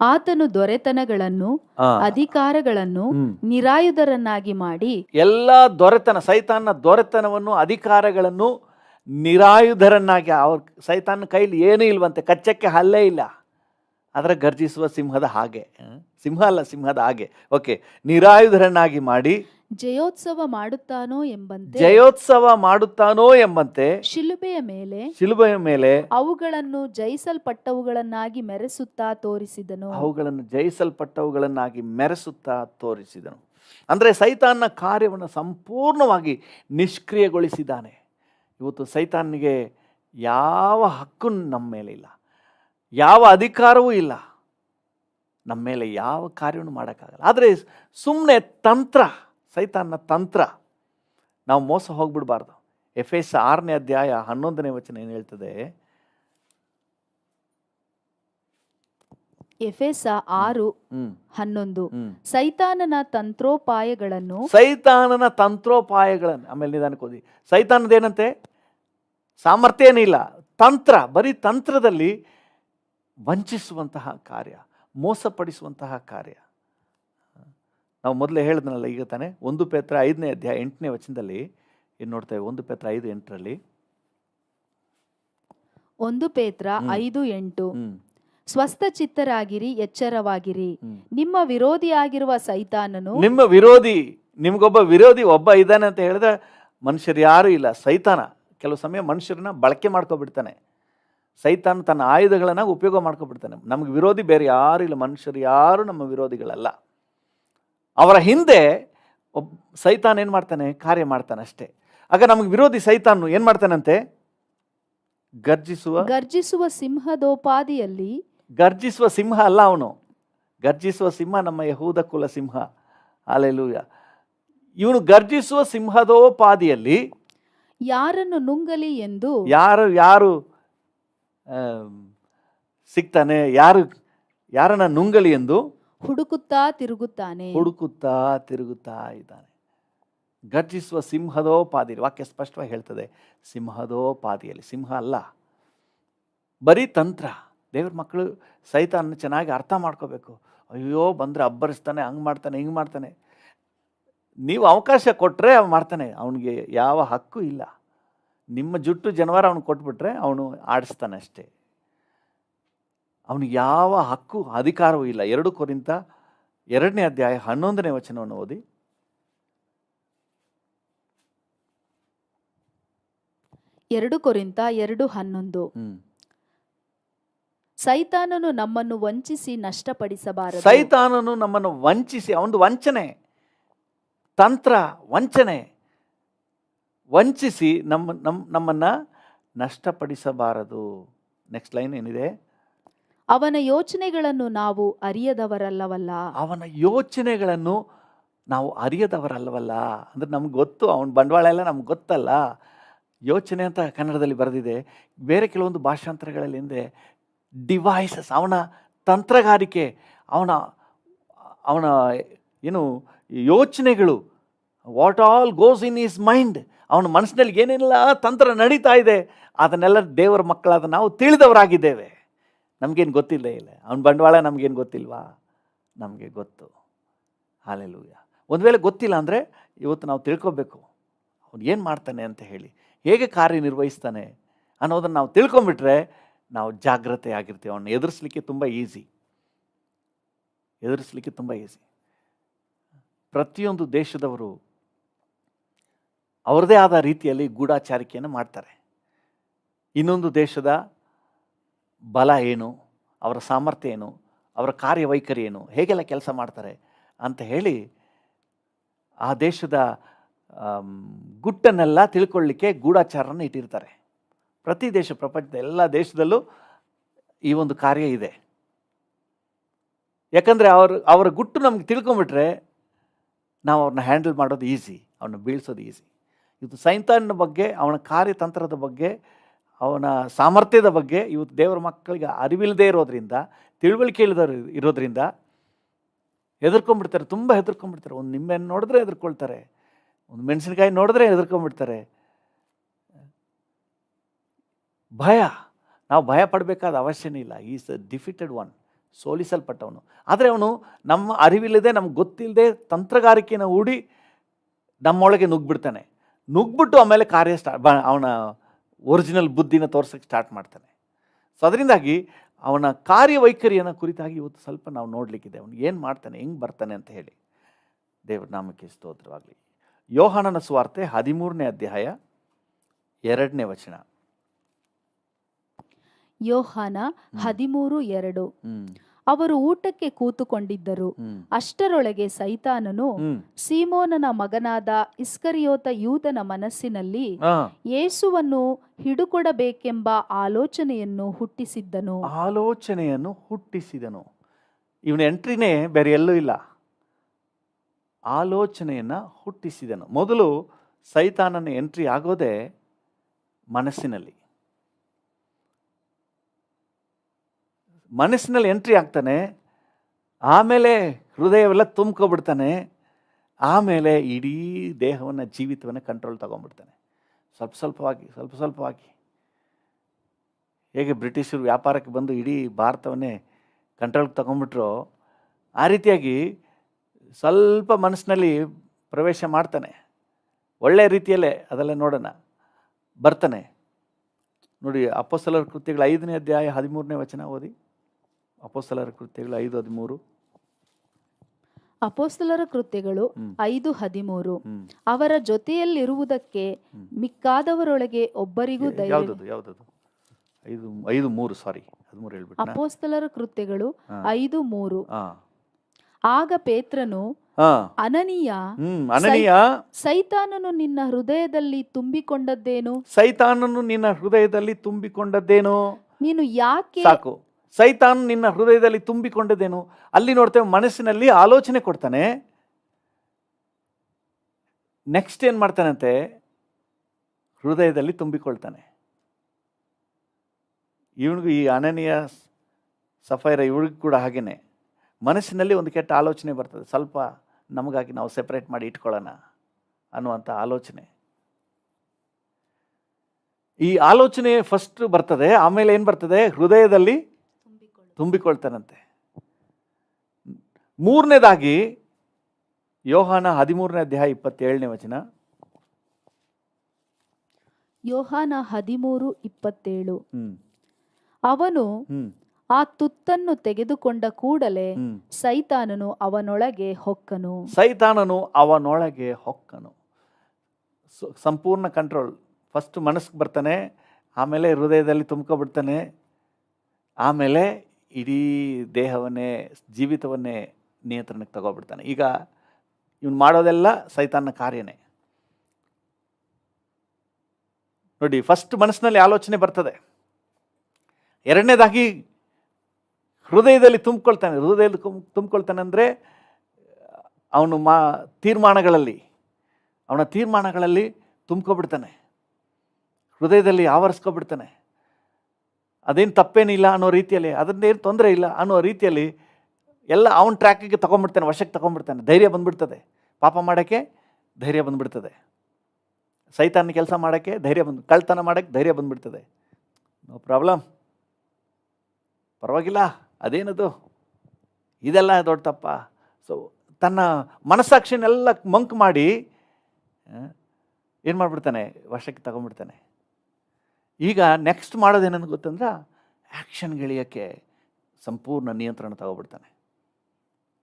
ಆತನು ದೊರೆತನಗಳನ್ನು ಆ, ಅಧಿಕಾರಗಳನ್ನು ನಿರಾಯುಧರನ್ನಾಗಿ ಮಾಡಿ ಎಲ್ಲ ದೊರೆತನ, ಸೈತಾನ್ನ ದೊರೆತನವನ್ನು, ಅಧಿಕಾರಗಳನ್ನು ನಿರಾಯುಧರನ್ನಾಗಿ, ಅವ್ರ ಸೈತಾನ ಕೈಲಿ ಏನೂ ಇಲ್ವಂತೆ, ಕಚ್ಚಕ್ಕೆ ಹಲ್ಲೇ ಇಲ್ಲ, ಅದರ ಗರ್ಜಿಸುವ ಸಿಂಹದ ಹಾಗೆ, ಸಿಂಹ ಅಲ್ಲ ಸಿಂಹದ ಹಾಗೆ, ಓಕೆ, ನಿರಾಯುಧರನ್ನಾಗಿ ಮಾಡಿ ಜಯೋತ್ಸವ ಮಾಡುತ್ತಾನೋ ಎಂಬಂತೆ ಶಿಲುಬೆಯ ಮೇಲೆ ಅವುಗಳನ್ನು ಜಯಿಸಲ್ಪಟ್ಟವುಗಳನ್ನಾಗಿ ಮೆರೆಸುತ್ತಾ ತೋರಿಸಿದನು. ಅಂದರೆ ಸೈತಾನ್ನ ಕಾರ್ಯವನ್ನು ಸಂಪೂರ್ಣವಾಗಿ ನಿಷ್ಕ್ರಿಯಗೊಳಿಸಿದ್ದಾನೆ. ಇವತ್ತು ಸೈತಾನಿಗೆ ಯಾವ ಹಕ್ಕು ನಮ್ಮ ಮೇಲೆ ಇಲ್ಲ, ಯಾವ ಅಧಿಕಾರವೂ ಇಲ್ಲ, ನಮ್ಮ ಮೇಲೆ ಯಾವ ಕಾರ್ಯವನ್ನು ಮಾಡೋಕ್ಕಾಗಲ್ಲ. ಆದರೆ ಸುಮ್ಮನೆ ತಂತ್ರ, ಸೈತಾನ್ನ ತಂತ್ರ, ನಾವು ಮೋಸ ಹೋಗ್ಬಿಡ್ಬಾರ್ದು. ಎಫೆಸ 6ನೇ ಅಧ್ಯಾಯ 11ನೇ ವಚನ ಏನು ಹೇಳ್ತದೆ? ಎಫೆಸ 6:11 ಸೈತಾನನ ತಂತ್ರೋಪಾಯಗಳನ್ನು, ಆಮೇಲೆ ನಿಧಾನಕ್ಕೆ ಓದಿ. ಸೈತಾನದೇನಂತೆ? ಸಾಮರ್ಥ್ಯ ಏನಿಲ್ಲ, ತಂತ್ರ, ಬರೀ ತಂತ್ರದಲ್ಲಿ ವಂಚಿಸುವಂತಹ ಕಾರ್ಯ, ಮೋಸಪಡಿಸುವಂತಹ ಕಾರ್ಯ. ನಾವು ಮೊದಲೇ ಹೇಳಿದ್ನಲ್ಲ ಈಗ ತಾನೆ, 1 ಪೇತ್ರ 5ನೇ ಅಧ್ಯಾಯ 8ನೇ ವಚನದಲ್ಲಿ ಏನು ನೋಡ್ತೇವೆ? 1 ಪೇತ್ರ 5:8ರಲ್ಲಿ 1 ಪೇತ್ರ 5:8 ಸ್ವಸ್ಥ ಚಿತ್ತರಾಗಿರಿ, ಎಚ್ಚರವಾಗಿರಿ, ನಿಮ್ಮ ವಿರೋಧಿಯಾಗಿರುವ ಸೈತಾನನು, ನಿಮ್ಮ ವಿರೋಧಿ, ನಿಮ್ಗೊಬ್ಬ ವಿರೋಧಿ ಒಬ್ಬ ಇದ್ದಾನೆ ಅಂತ ಹೇಳಿದ್ರೆ ಮನುಷ್ಯರು ಯಾರೂ ಇಲ್ಲ, ಸೈತಾನ. ಕೆಲವು ಸಮಯ ಮನುಷ್ಯರನ್ನ ಬಳಕೆ ಮಾಡ್ಕೊಬಿಡ್ತಾನೆ, ಸೈತಾನ ತನ್ನ ಆಯುಧಗಳನ್ನು ಉಪಯೋಗ ಮಾಡ್ಕೊಬಿಡ್ತಾನೆ. ನಮಗೆ ವಿರೋಧಿ ಬೇರೆ ಯಾರೂ ಇಲ್ಲ, ಮನುಷ್ಯರು ಯಾರು ನಮ್ಮ ವಿರೋಧಿಗಳಲ್ಲ. ಅವರ ಹಿಂದೆ ಸೈತಾನ್ ಏನು ಮಾಡ್ತಾನೆ? ಕಾರ್ಯ ಮಾಡ್ತಾನೆ ಅಷ್ಟೇ. ಆಗ ನಮಗೆ ವಿರೋಧಿ ಸೈತಾನು ಏನು ಮಾಡ್ತಾನಂತೆ? ಗರ್ಜಿಸುವ ಸಿಂಹದೋಪಾದಿಯಲ್ಲಿ, ಗರ್ಜಿಸುವ ಸಿಂಹ ಅಲ್ಲ ಅವನು, ಗರ್ಜಿಸುವ ಸಿಂಹ ನಮ್ಮ ಯಹೂದ ಕುಲ ಸಿಂಹ. ಹಲ್ಲೆಲೂಯ. ಇವನು ಗರ್ಜಿಸುವ ಸಿಂಹದೋಪಾದಿಯಲ್ಲಿ ಯಾರನ್ನು ನುಂಗಲಿ ಎಂದು, ಯಾರು ಸಿಗ್ತಾನೆ, ಯಾರನ್ನ ನುಂಗಲಿ ಎಂದು ಹುಡುಕುತ್ತಾ ತಿರುಗುತ್ತಾ ಇದ್ದಾನೆ. ಗರ್ಜಿಸುವ ಸಿಂಹದೋಪಾದಿಯಲ್ಲಿ, ವಾಕ್ಯ ಸ್ಪಷ್ಟವಾಗಿ ಹೇಳ್ತದೆ, ಸಿಂಹದೋಪಾದಿಯಲ್ಲಿ. ಸಿಂಹ ಅಲ್ಲ, ಬರೀ ತಂತ್ರ. ದೇವ್ರ ಮಕ್ಕಳು ಸೈತಾನ ಚೆನ್ನಾಗಿ ಅರ್ಥ ಮಾಡ್ಕೋಬೇಕು. ಅಯ್ಯೋ ಬಂದರೆ ಅಬ್ಬರಿಸ್ತಾನೆ, ಹಂಗೆ ಮಾಡ್ತಾನೆ, ಹಿಂಗೆ ಮಾಡ್ತಾನೆ. ನೀವು ಅವಕಾಶ ಕೊಟ್ಟರೆ ಅವ ಮಾಡ್ತಾನೆ, ಅವನಿಗೆ ಯಾವ ಹಕ್ಕು ಇಲ್ಲ. ನಿಮ್ಮ ಜುಟ್ಟು ಜನವಾರ ಅವನು ಕೊಟ್ಬಿಟ್ರೆ ಅವನು ಆಡಿಸ್ತಾನೆ ಅಷ್ಟೇ, ಅವನಿಗೆ ಯಾವ ಹಕ್ಕು ಅಧಿಕಾರವೂ ಇಲ್ಲ. 2 ಕೊರಿಂಥ 2ನೇ ಅಧ್ಯಾಯ 11ನೇ ವಚನವನ್ನು ಓದಿ. 2 ಕೊರಿಂಥ 2:11 ಸೈತಾನನು ನಮ್ಮನ್ನು ವಂಚಿಸಿ ನಷ್ಟಪಡಿಸಬಾರದು. ಸೈತಾನನು ನಮ್ಮನ್ನು ವಂಚಿಸಿ, ಅವನದು ವಂಚನೆ, ತಂತ್ರ, ವಂಚಿಸಿ ನಮ್ಮನ್ನ ನಷ್ಟಪಡಿಸಬಾರದು. ನೆಕ್ಸ್ಟ್ ಲೈನ್ ಏನಿದೆ? ಅವನ ಯೋಚನೆಗಳನ್ನು ನಾವು ಅರಿಯದವರಲ್ಲವಲ್ಲ. ಅವನ ಯೋಚನೆಗಳನ್ನು ನಾವು ಅರಿಯದವರಲ್ಲವಲ್ಲ. ಅಂದ್ರೆ ನಮ್ಗೆ ಗೊತ್ತು, ಅವನ ಬಂಡವಾಳ ಎಲ್ಲ ನಮ್ಗೆ ಗೊತ್ತಲ್ಲ. ಯೋಚನೆ ಅಂತ ಕನ್ನಡದಲ್ಲಿ ಬರೆದಿದೆ, ಬೇರೆ ಕೆಲವೊಂದು ಭಾಷಾಂತರಗಳಲ್ಲಿ ಹಿಂದೆ ಡಿವೈಸಸ್, ಅವನ ತಂತ್ರಗಾರಿಕೆ, ಅವನ ಏನು ಯೋಚನೆಗಳು, what all goes in is mind, ಅವನ ಮನಸ್ಸಿನಲ್ಲಿ ಏನೆಲ್ಲ ತಂತ್ರ ನಡೀತಾ ಇದೆ, ಅದನ್ನೆಲ್ಲ ದೇವರ ಮಕ್ಕಳಾದ ನಾವು ತಿಳಿದವರಾಗಿದ್ದೇವೆ. ನಮಗೇನು ಗೊತ್ತಿಲ್ಲ ಇಲ್ಲ, ಅವನ ಬಂಡವಾಳ ನಮಗೇನು ಗೊತ್ತಿಲ್ವಾ? ನಮಗೆ ಗೊತ್ತು. ಹಲ್ಲೆಲೂಯಾ. ಒಂದು ವೇಳೆ ಗೊತ್ತಿಲ್ಲ ಅಂದರೆ ಇವತ್ತು ನಾವು ತಿಳ್ಕೊಬೇಕು, ಅವನು ಏನು ಮಾಡ್ತಾನೆ ಅಂತ ಹೇಳಿ, ಹೇಗೆ ಕಾರ್ಯನಿರ್ವಹಿಸ್ತಾನೆ ಅನ್ನೋದನ್ನು ನಾವು ತಿಳ್ಕೊಂಬಿಟ್ರೆ ನಾವು ಜಾಗ್ರತೆ ಆಗಿರ್ತೀವಿ. ಅವನ್ನ ಎದುರಿಸಲಿಕ್ಕೆ ತುಂಬ ಈಸಿ. ಪ್ರತಿಯೊಂದು ದೇಶದವರು ಅವರದೇ ಆದ ರೀತಿಯಲ್ಲಿ ಗೂಢಾಚಾರಿಕೆಯನ್ನು ಮಾಡ್ತಾರೆ. ಇನ್ನೊಂದು ದೇಶದ ಬಲ ಏನು, ಅವರ ಸಾಮರ್ಥ್ಯ ಏನು, ಅವರ ಕಾರ್ಯವೈಖರಿ ಏನು, ಹೇಗೆಲ್ಲ ಕೆಲಸ ಮಾಡ್ತಾರೆ ಅಂತ ಹೇಳಿ ಆ ದೇಶದ ಗುಟ್ಟನ್ನೆಲ್ಲ ತಿಳ್ಕೊಳ್ಳಿಕ್ಕೆ ಗೂಢಾಚಾರನ ಇಟ್ಟಿರ್ತಾರೆ. ಪ್ರತಿ ದೇಶ, ಪ್ರಪಂಚದ ಎಲ್ಲ ದೇಶದಲ್ಲೂ ಈ ಒಂದು ಕಾರ್ಯ ಇದೆ. ಯಾಕಂದರೆ ಅವರ ಗುಟ್ಟು ನಮ್ಗೆ ತಿಳ್ಕೊಂಬಿಟ್ರೆ ನಾವು ಅವ್ರನ್ನ ಹ್ಯಾಂಡಲ್ ಮಾಡೋದು ಈಸಿ, ಅವನ್ನ ಬೀಳ್ಸೋದು ಈಸಿ. ಇದು ಸೈತಾನನ ಬಗ್ಗೆ, ಅವನ ಕಾರ್ಯತಂತ್ರದ ಬಗ್ಗೆ, ಅವನ ಸಾಮರ್ಥ್ಯದ ಬಗ್ಗೆ ಇವತ್ತು ದೇವರ ಮಕ್ಕಳಿಗೆ ಅರಿವಿಲ್ಲದೆ ಇರೋದ್ರಿಂದ, ತಿಳುವಳಿಕೆ ಇರೋದ್ರಿಂದ ಹೆದರ್ಕೊಂಡ್ಬಿಡ್ತಾರೆ, ತುಂಬ ಹೆದರ್ಕೊಂಡ್ಬಿಡ್ತಾರೆ. ಒಂದು ನಿಂಬೆಹಣ್ಣು ನೋಡಿದ್ರೆ ಹೆದರ್ಕೊಳ್ತಾರೆ, ಒಂದು ಮೆಣಸಿನಕಾಯಿ ನೋಡಿದ್ರೆ ಹೆದರ್ಕೊಂಡ್ಬಿಡ್ತಾರೆ. ಭಯ, ನಾವು ಭಯ ಪಡಬೇಕಾದ ಅವಶ್ಯನೇ ಇಲ್ಲ. Is a defeated one. ಸೋಲಿಸಲ್ಪಟ್ಟವನು. ಆದರೆ ಅವನು ನಮ್ಮ ಅರಿವಿಲ್ಲದೆ, ನಮ್ಗೆ ಗೊತ್ತಿಲ್ಲದೆ ತಂತ್ರಗಾರಿಕೆಯನ್ನು ಹೂಡಿ ನಮ್ಮೊಳಗೆ ನುಗ್ಗಿಬಿಡ್ತಾನೆ. ನುಗ್ಬಿಟ್ಟು ಆಮೇಲೆ ಕಾರ್ಯ ಅವನ ಒರಿಜಿನಲ್ ಬುದ್ಧಿನ ತೋರ್ಸೋಕ್ಕೆ ಸ್ಟಾರ್ಟ್ ಮಾಡ್ತಾನೆ. ಸೊ ಅದರಿಂದಾಗಿ ಅವನ ಕಾರ್ಯವೈಖರಿಯನ್ನು ಕುರಿತಾಗಿ ಇವತ್ತು ಸ್ವಲ್ಪ ನಾವು ನೋಡಲಿಕ್ಕಿದೆ. ಅವನು ಏನು ಮಾಡ್ತಾನೆ, ಹೆಂಗೆ ಬರ್ತಾನೆ ಅಂತ ಹೇಳಿ. ದೇವ್ರ ನಾಮಕ್ಕೆ ಸ್ತೋತ್ರವಾಗಲಿ. ಯೋಹಾನನ ಸುವಾರ್ತೆ 13ನೇ ಅಧ್ಯಾಯ 2ನೇ ವಚನ. ಯೋಹಾನ 13:2. ಅವರು ಊಟಕ್ಕೆ ಕೂತುಕೊಂಡಿದ್ದರು. ಅಷ್ಟರೊಳಗೆ ಸೈತಾನನು ಸೀಮೋನನ ಮಗನಾದ ಇಸ್ಕರಿಯೋತ ಯೂದನ ಮನಸ್ಸಿನಲ್ಲಿ ಯೇಸುವನ್ನು ಹಿಡುಕೊಡಬೇಕೆಂಬ ಆಲೋಚನೆಯನ್ನು ಹುಟ್ಟಿಸಿದನು. ಇವನ ಎಂಟ್ರಿನೇ ಬೇರೆ ಎಲ್ಲೂ ಇಲ್ಲ. ಆಲೋಚನೆಯನ್ನು ಹುಟ್ಟಿಸಿದನು. ಮೊದಲು ಸೈತಾನನ ಎಂಟ್ರಿ ಆಗೋದೇ ಮನಸ್ಸಿನಲ್ಲಿ ಎಂಟ್ರಿ ಆಗ್ತಾನೆ. ಆಮೇಲೆ ಹೃದಯವೆಲ್ಲ ತುಂಬ್ಕೊಬಿಡ್ತಾನೆ. ಆಮೇಲೆ ಇಡೀ ದೇಹವನ್ನು, ಜೀವಿತವನ್ನು ಕಂಟ್ರೋಲ್ ತಗೊಂಡ್ಬಿಡ್ತಾನೆ. ಸ್ವಲ್ಪ ಸ್ವಲ್ಪವಾಗಿ ಹೇಗೆ ಬ್ರಿಟಿಷರು ವ್ಯಾಪಾರಕ್ಕೆ ಬಂದು ಇಡೀ ಭಾರತವನ್ನೇ ಕಂಟ್ರೋಲ್ಗೆ ತಗೊಂಡ್ಬಿಟ್ರೋ, ಆ ರೀತಿಯಾಗಿ ಸ್ವಲ್ಪ ಮನಸ್ಸಿನಲ್ಲಿ ಪ್ರವೇಶ ಮಾಡ್ತಾನೆ. ಒಳ್ಳೆಯ ರೀತಿಯಲ್ಲೇ ಅದೆಲ್ಲ ನೋಡೋಣ ಬರ್ತಾನೆ. ನೋಡಿ, ಅಪೊಸ್ತಲರ ಕೃತ್ಯಗಳು 5ನೇ ಅಧ್ಯಾಯ 13ನೇ ವಚನ ಓದಿ. ಅಪೊಸ್ತಲರ ಕೃತ್ಯಗಳು 5:13. ಅಪೊಸ್ತಲರ ಕೃತ್ಯಗಳು 5:13. ಅವರ ಜೊತೆಯಲ್ಲಿರುವುದಕ್ಕೆ ಮಿಕ್ಕಾದವರೊಳಗೆ ಒಬ್ಬರಿಗೂ ಧೈರ್ಯ. ಯಾವ್ದದು 5:3 ಸಾರಿ 13 ಹೇಳ್ಬಿಟ್ಟು. ಅಪೊಸ್ತಲರ ಕೃತ್ಯಗಳು 5:3. ಆಗ ಪೇತ್ರನು, ಅನನೀಯ, ಸೈತಾನನು ನಿನ್ನ ಹೃದಯದಲ್ಲಿ ತುಂಬಿಕೊಂಡದ್ದೇನು? ನೀನು ಯಾಕೆ? ಸಾಕು, ಸೈತಾನ್ ನಿನ್ನ ಹೃದಯದಲ್ಲಿ ತುಂಬಿಕೊಂಡದ್ದೇನು. ಅಲ್ಲಿ ನೋಡ್ತೇವೆ, ಮನಸ್ಸಿನಲ್ಲಿ ಆಲೋಚನೆ ಕೊಡ್ತಾನೆ. ನೆಕ್ಸ್ಟ್ ಏನ್ ಮಾಡ್ತಾನಂತೆ? ಹೃದಯದಲ್ಲಿ ತುಂಬಿಕೊಳ್ತಾನೆ. ಇವನಿಗೂ, ಈ ಅನನೀಯ ಸಫೈರ ಇವಳಿಗೂ ಕೂಡ ಹಾಗೇನೆ ಮನಸ್ಸಿನಲ್ಲಿ ಒಂದು ಕೆಟ್ಟ ಆಲೋಚನೆ ಬರ್ತದೆ. ಸ್ವಲ್ಪ ನಮಗಾಗಿ ನಾವು ಸೆಪರೇಟ್ ಮಾಡಿ ಇಟ್ಕೊಳ್ಳೋಣ ಅನ್ನುವಂಥ ಆಲೋಚನೆ. ಈ ಆಲೋಚನೆ ಫಸ್ಟ್ ಬರ್ತದೆ, ಆಮೇಲೆ ಏನು ಬರ್ತದೆ? ಹೃದಯದಲ್ಲಿ ತುಂಬಿಕೊಳ್ತಾನಂತೆ. ಮೂರನೇದಾಗಿ ಯೋಹಾನ 13ನೇ ಅಧ್ಯಾಯ 27ನೇ ವಚನ. ಯೋಹಾನ 13:27. ಅವನು ಆ ತುತ್ತನ್ನು ತೆಗೆದುಕೊಂಡ ಕೂಡಲೇ ಸೈತಾನನು ಅವನೊಳಗೆ ಹೊಕ್ಕನು. ಸಂಪೂರ್ಣ ಕಂಟ್ರೋಲ್. ಫಸ್ಟ್ ಮನಸ್ಸಿಗೆ ಬರ್ತಾನೆ, ಆಮೇಲೆ ಹೃದಯದಲ್ಲಿ ತುಂಬ್ಕೊಬಿಡ್ತಾನೆ, ಆಮೇಲೆ ಇಡೀ ದೇಹವನ್ನೇ, ಜೀವಿತವನ್ನೇ ನಿಯಂತ್ರಣಕ್ಕೆ ತಗೋಬಿಡ್ತಾನೆ. ಈಗ ಇವನು ಮಾಡೋದೆಲ್ಲ ಸೈತಾನನ ಕಾರ್ಯನೇ. ನೋಡಿ, ಫಸ್ಟ್ ಮನಸ್ಸಿನಲ್ಲಿ ಆಲೋಚನೆ ಬರ್ತದೆ. ಎರಡನೇದಾಗಿ ಹೃದಯದಲ್ಲಿ ತುಂಬಿಕೊಳ್ತಾನೆ ಅಂದರೆ ಅವನ ತೀರ್ಮಾನಗಳಲ್ಲಿ ತುಂಬ್ಕೊಬಿಡ್ತಾನೆ, ಹೃದಯದಲ್ಲಿ ಆವರಿಸ್ಕೊಬಿಡ್ತಾನೆ. ಅದೇನು ತಪ್ಪೇನಿಲ್ಲ ಅನ್ನೋ ರೀತಿಯಲ್ಲಿ, ಅದನ್ನೇನು ತೊಂದರೆ ಇಲ್ಲ ಅನ್ನೋ ರೀತಿಯಲ್ಲಿ ಎಲ್ಲ ಅವನ ಟ್ರ್ಯಾಕಿಗೆ ತಗೊಂಡ್ಬಿಡ್ತಾನೆ, ವಶಕ್ಕೆ ತಗೊಂಡ್ಬಿಡ್ತಾನೆ. ಧೈರ್ಯ ಬಂದ್ಬಿಡ್ತದೆ. ಪಾಪ ಮಾಡೋಕ್ಕೆ ಧೈರ್ಯ ಬಂದ್ಬಿಡ್ತದೆ. ಸೈತಾನ ಕೆಲಸ ಮಾಡೋಕ್ಕೆ ಧೈರ್ಯ ಕಳ್ತನ ಮಾಡೋಕ್ಕೆ ಧೈರ್ಯ ಬಂದ್ಬಿಡ್ತದೆ. ನೋ ಪ್ರಾಬ್ಲಮ್, ಪರವಾಗಿಲ್ಲ, ಅದೇನದು, ಇದೆಲ್ಲ ದೊಡ್ಡ ತಪ್ಪ. ಸೊ ತನ್ನ ಮನಸ್ಸಾಕ್ಷಿನೆಲ್ಲ ಮಂಕ್ ಮಾಡಿ ಏನು ಮಾಡಿಬಿಡ್ತಾನೆ? ವಶಕ್ಕೆ ತಗೊಂಡ್ಬಿಡ್ತಾನೆ. ಈಗ ನೆಕ್ಸ್ಟ್ ಮಾಡೋದೇನಂತ ಗೊತ್ತಂದ್ರೆ, ಆ್ಯಕ್ಷನ್ಗಳಿಯೋಕ್ಕೆ ಸಂಪೂರ್ಣ ನಿಯಂತ್ರಣ ತಗೊಬಿಡ್ತಾನೆ,